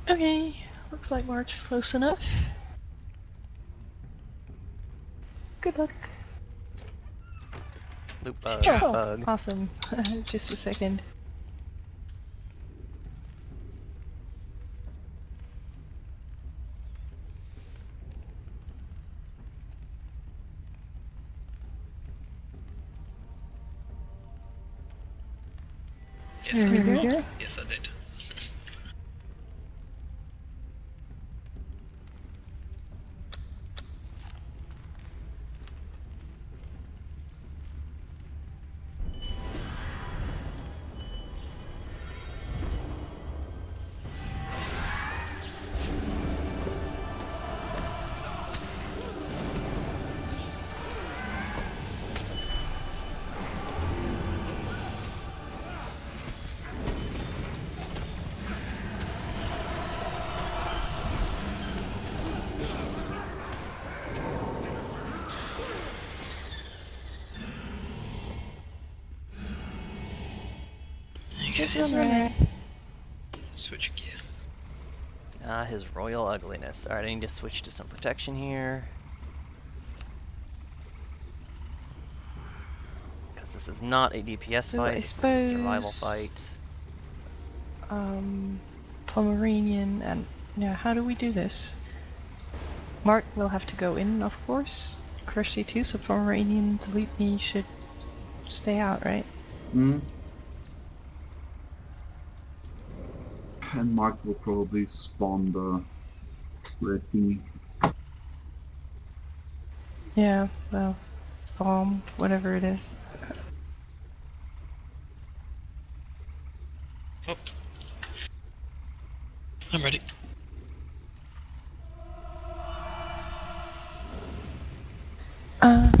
Okay, looks like Mark's close enough. Good luck. Loop bug, Oh, bug. awesome. Just a second. Yes, There we go. yes, I did. Right. Switch gear. Ah, his royal ugliness. Alright, I need to switch to some protection here. Because this is not a DPS So fight, I this is a survival suppose- fight. Pomeranian and yeah, how do we do this? Mark will have to go in, of course. Kirsty too, so Pomeranian delete me should stay out, right? Mm. And Mark will probably spawn the red thingy. Yeah, the bomb, whatever it is. Oh. I'm ready. Yeah, I'm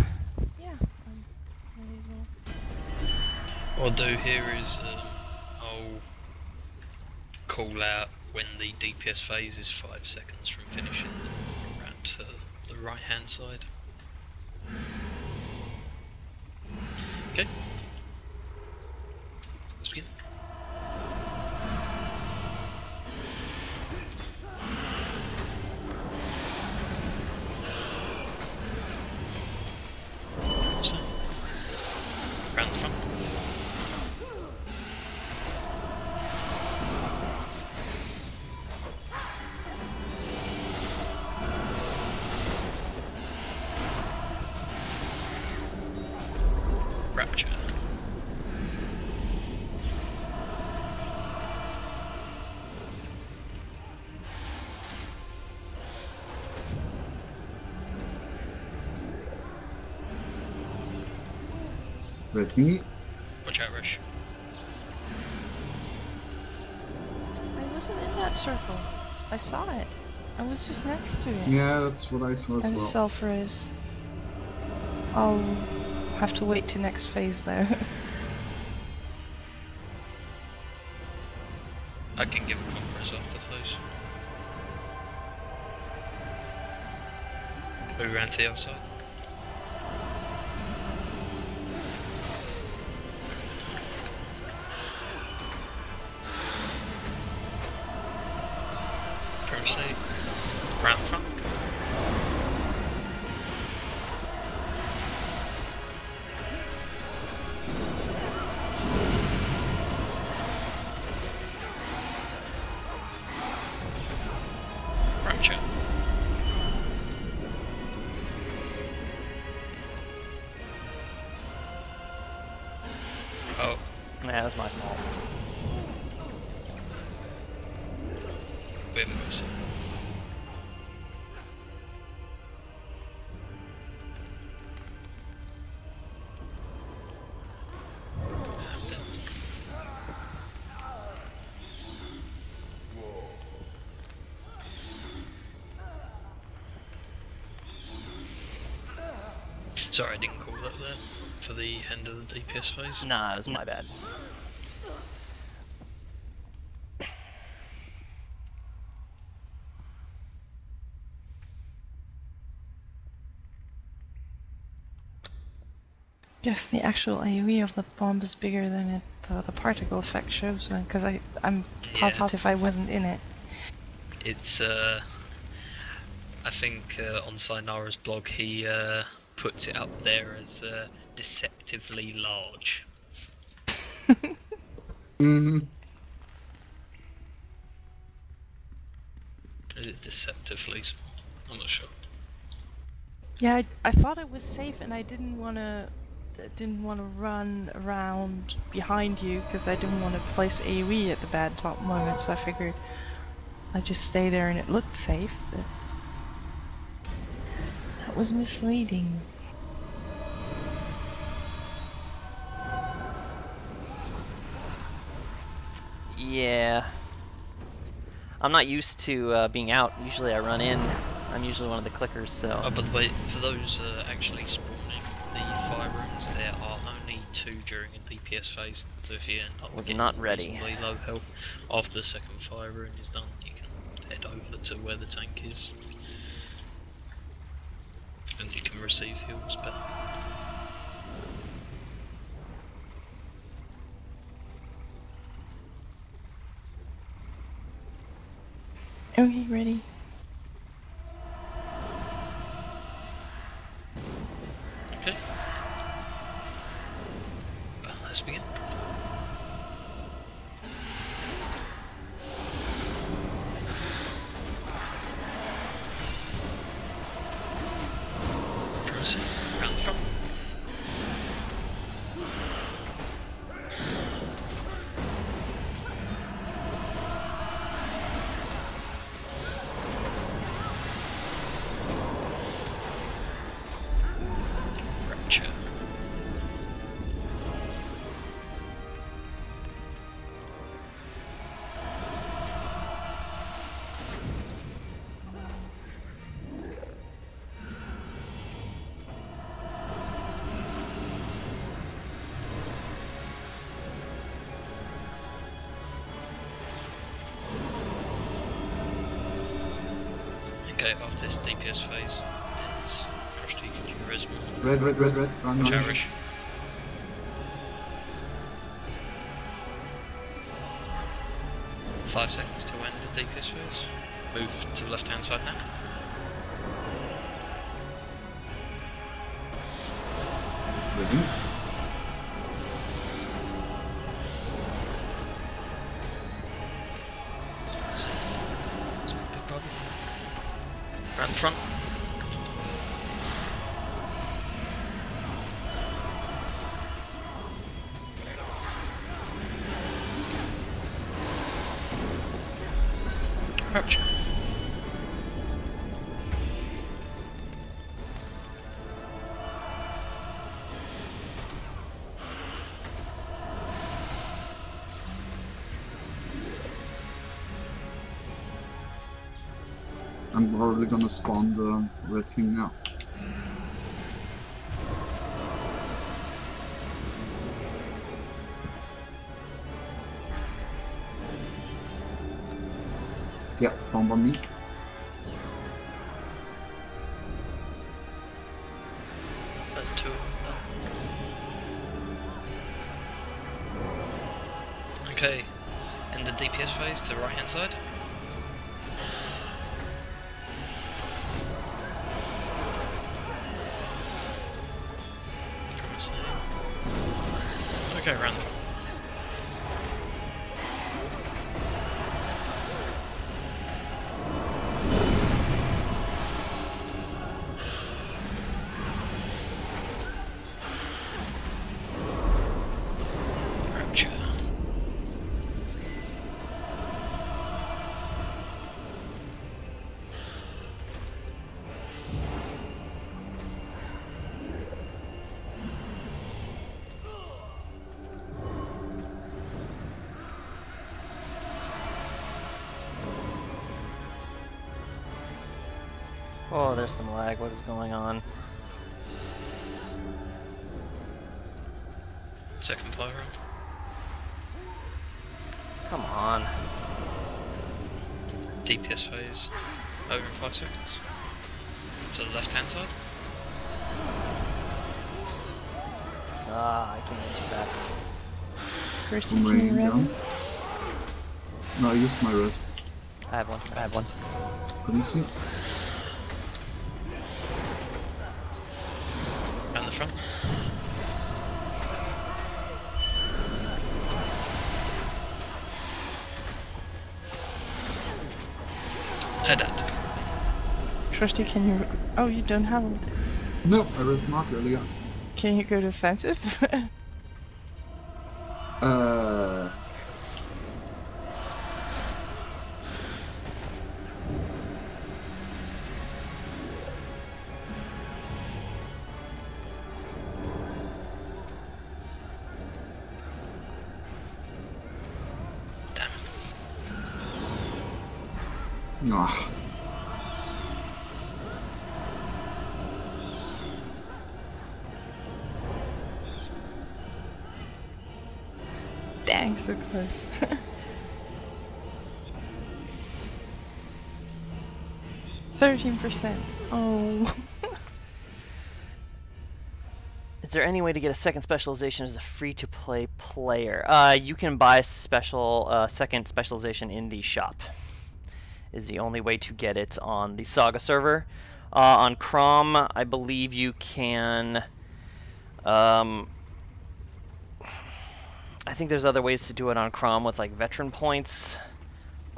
ready as well. What I'll do here is I'll call out when the DPS phase is 5 seconds from finishing, around to the right hand side. Okay. Let's begin. So, round the front. Rapture. Red thingy. Watch out, Rush. I wasn't in that circle. I saw it. I was just next to it. Yeah, that's what I saw as And well. self-res. I'll have to wait to next phase though. I can give a conference after phase. Move around to the outside. Primacy. Round front. Rapture. Oh, Yeah, that was my fault. bit messy. Sorry, I didn't call that there for the end of the DPS phase. Nah, it was my bad. Guess the actual AoE of the bomb is bigger than the particle effect shows then, because I'm Yeah. positive I wasn't in it. It's, I think on Sinara's blog he puts it up there as deceptively large. Mm-hmm. Is it deceptively small? I'm not sure. Yeah, I thought it was safe and I didn't want to didn't want to run around behind you because I didn't want to place AoE at the bad top moment, so I figured I'd just stay there and it looked safe, but that was misleading. Yeah. I'm not used to being out. Usually I run in. I'm usually one of the clickers, so... Oh, by the way, for those actually spawning the fire rooms, there are only 2 during a DPS phase. So if you end up Was getting not ready. reasonably low health, after the second fire room is done, you can head over to where the tank is. And you can receive heals better. Okay, ready. Okay. Let's begin. Proceed. Round the front. Rapture. Okay, after this DPS phase, it's Frosty gives you a resume. Red, run, run. Cherish. Five seconds to end the DPS phase. Move to the left hand side now. Risen. It's a big problem. Round the front. Rapture. I'm probably gonna spawn the red thing now. Yeah, bomb on me. That's 2 of them done. Okay, in the DPS phase to the right hand side. Okay, round. Rapture. Oh, there's some lag. What is going on? Second fire round. Come on. DPS phase over in 5 seconds. To the left hand side. Ah, I came in too fast. First I'm you raining can down. No, I used my res. I have one. I have one. Couldn't see. Round the front. Head out. Trusty, can you... Oh, you don't have it. No, I res Mark earlier. Can you go defensive? Uh, Damn. ah, Dang, so close. 13%. Oh. Is there any way to get a second specialization as a free-to-play player? You can buy second specialization in the shop. Is the only way to get it on the Saga server. On Crom, I believe you can. I think there's other ways to do it on Crom with like veteran points.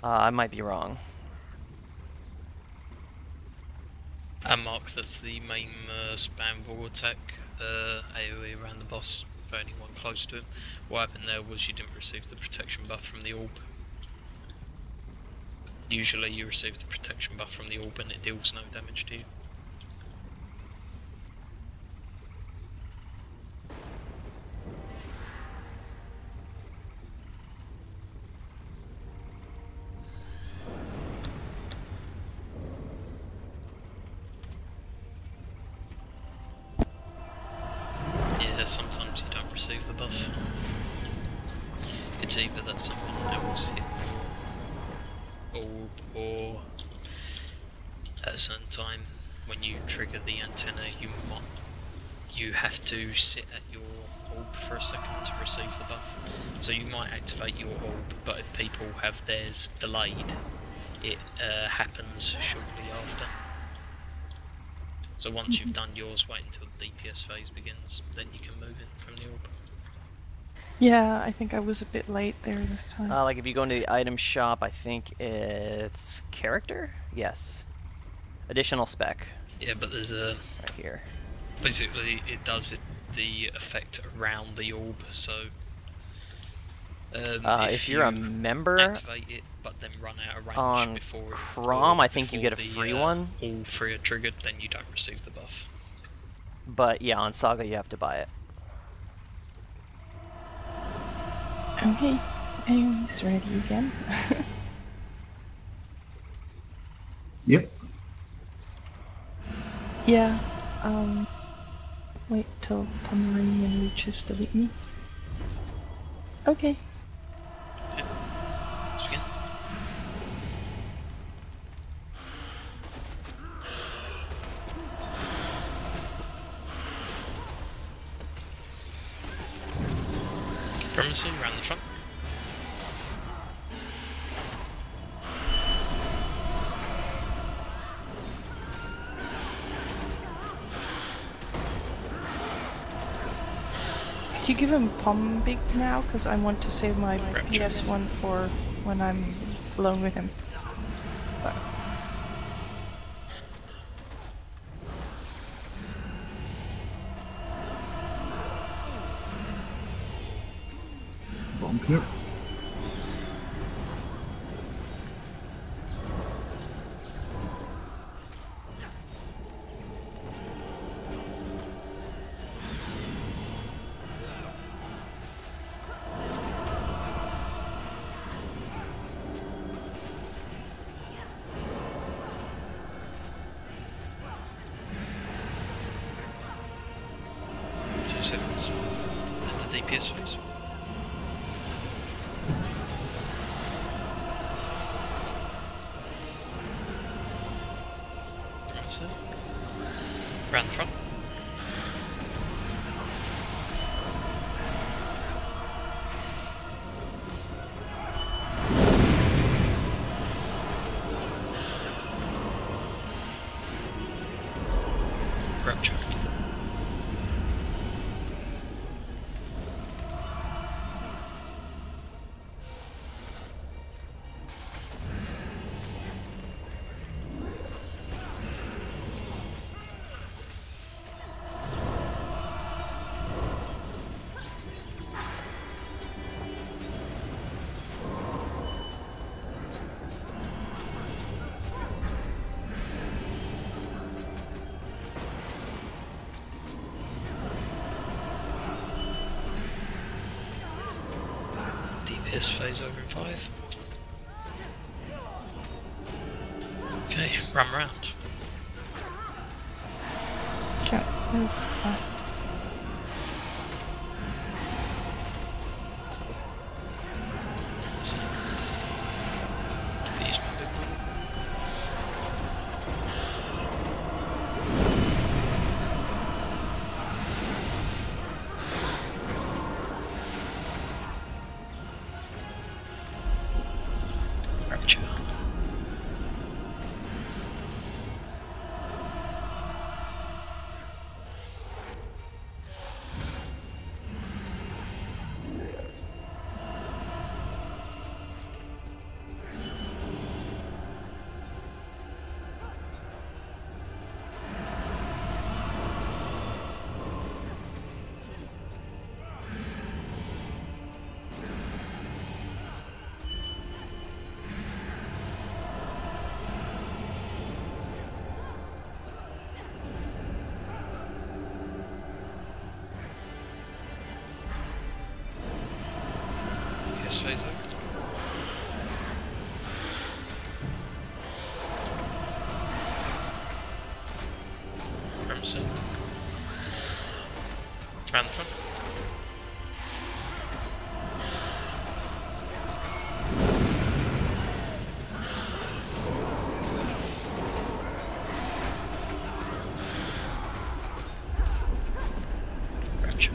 I might be wrong. And Mark, that's the main spam ball attack AoE around the boss for anyone close to him. What happened there was you didn't receive the protection buff from the orb. Usually you receive the protection buff from the orb and it deals no damage to you. Yeah, sometimes you don't receive the buff. It's either that someone else hit your orb, or at a certain time when you trigger the antenna you have to sit at your orb for a second to receive the buff. So you might activate your orb, but if people have theirs delayed, it happens shortly after. So once you've done yours, wait until the DPS phase begins, then you can move in from the orb. Yeah, I think I was a bit late there this time. Like if you go into the item shop, I think it's character? Yes. Additional spec. Yeah, but there's a... Right here. Basically, it does the effect around the orb, so... if you're a member activate it, but then run out of range on before Crom, I think you get a free one. All three are triggered, then you don't receive the buff. But yeah, on Saga you have to buy it. Okay, anyways, ready again? yep. Yeah, wait till Pomeranian reaches delete me. Okay. Yeah. Let's begin. Supremacy around the front. Could you give him Pom Big now? Because I want to save my Rapture. PS1 for when I'm alone with him. Bump here. Seconds. And the DPS phase. Round the front. Rapture. Pierce phase over in 5. Okay, run round. Can't move. Defuse my big one. Rapture. Pierce phase over. Crimson. Round the front. Rapture.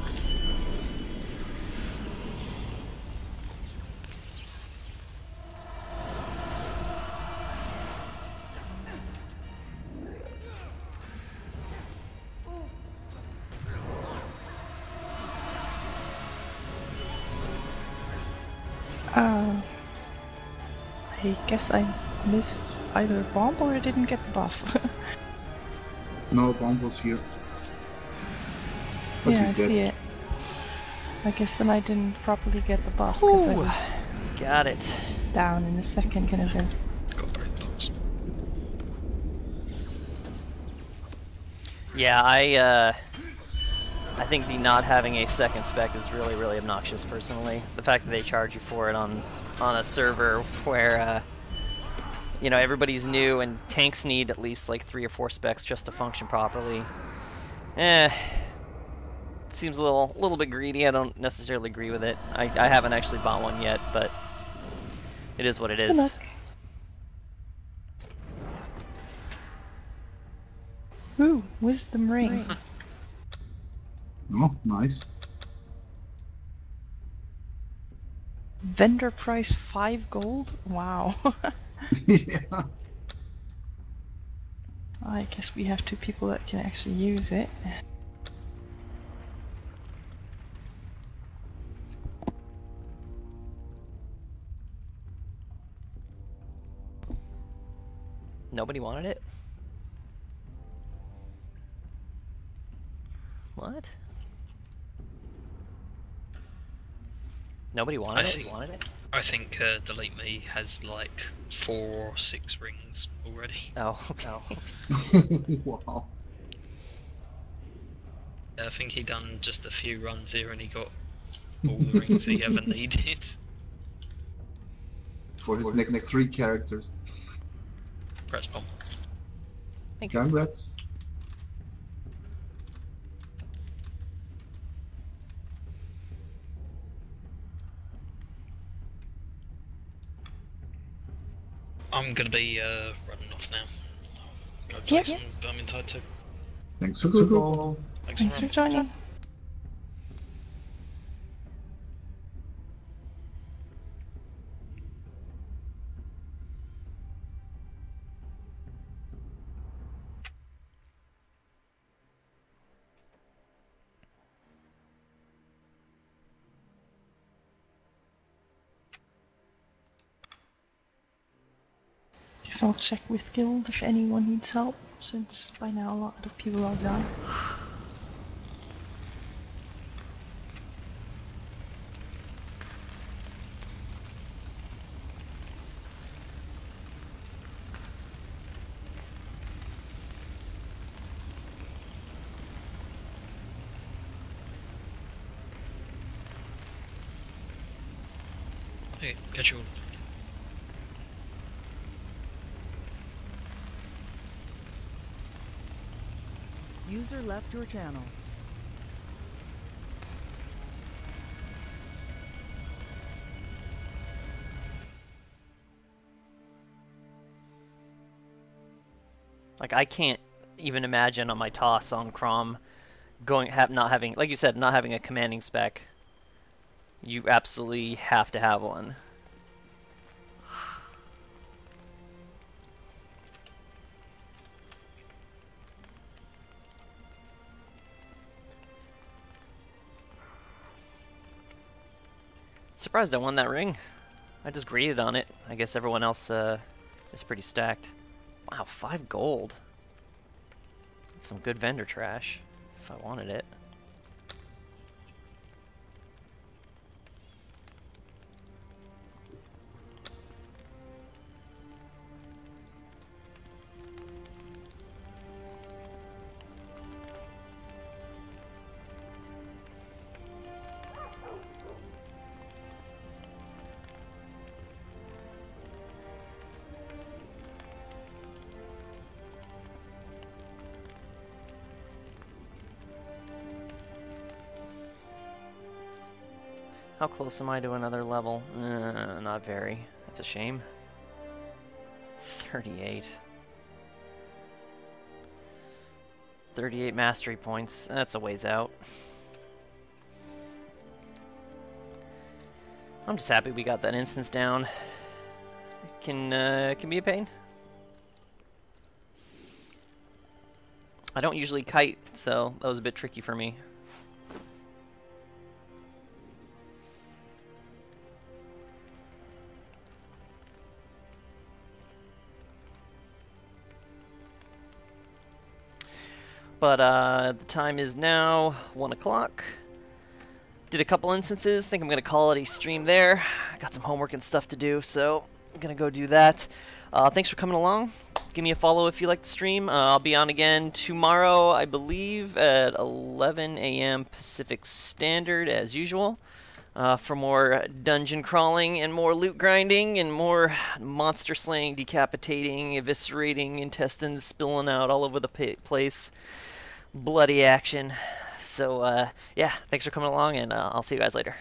I guess I missed either a bomb or I didn't get the buff. No, bomb was here. But Yeah, I he's dead. see it. I guess then I didn't properly get the buff because I Ooh, was got it. down in a second kind of thing. Got break box. Yeah, I think the not having a second spec is really, really obnoxious personally. The fact that they charge you for it on a server where you know, everybody's new and tanks need at least like 3 or 4 specs just to function properly. Seems a little bit greedy. I don't necessarily agree with it. I haven't actually bought one yet, but it is what it Good is. luck. Ooh, wisdom ring. Oh, nice. Vendor price 5 gold? Wow. Yeah. I guess we have 2 people that can actually use it. Nobody wanted it? What? Nobody wanted it? I think Delete Me has like 4 or 6 rings already. Oh, okay. Wow. I think he done just a few runs here and he got all the rings he ever needed. For his next 3 characters. Press bomb. Thank you. Congrats. I'm gonna be running off now. Go play Yep. some Vermintide too. Thanks for the call. Thanks for joining. Guess I'll check with guild if anyone needs help, since by now a lot of people are gone. Okay, catch you all. User left your channel. Like, I can't even imagine on my toss on Crom not having, like you said, not having a commanding spec. You absolutely have to have one. Surprised I won that ring. I just graded on it. I guess everyone else is pretty stacked. Wow, 5 gold. That's some good vendor trash, if I wanted it. How close am I to another level? Not very. That's a shame. 38. 38 mastery points. That's a ways out. I'm just happy we got that instance down. It can be a pain. I don't usually kite, so that was a bit tricky for me. But the time is now 1 o'clock. Did a couple instances. Think I'm going to call it a stream there. Got some homework and stuff to do, so I'm going to go do that. Thanks for coming along. Give me a follow if you like the stream. I'll be on again tomorrow, I believe, at 11 a.m. Pacific Standard, as usual. For more dungeon crawling and more loot grinding and more monster slaying, decapitating, eviscerating, intestines spilling out all over the place. Bloody action. So, yeah, thanks for coming along, and I'll see you guys later.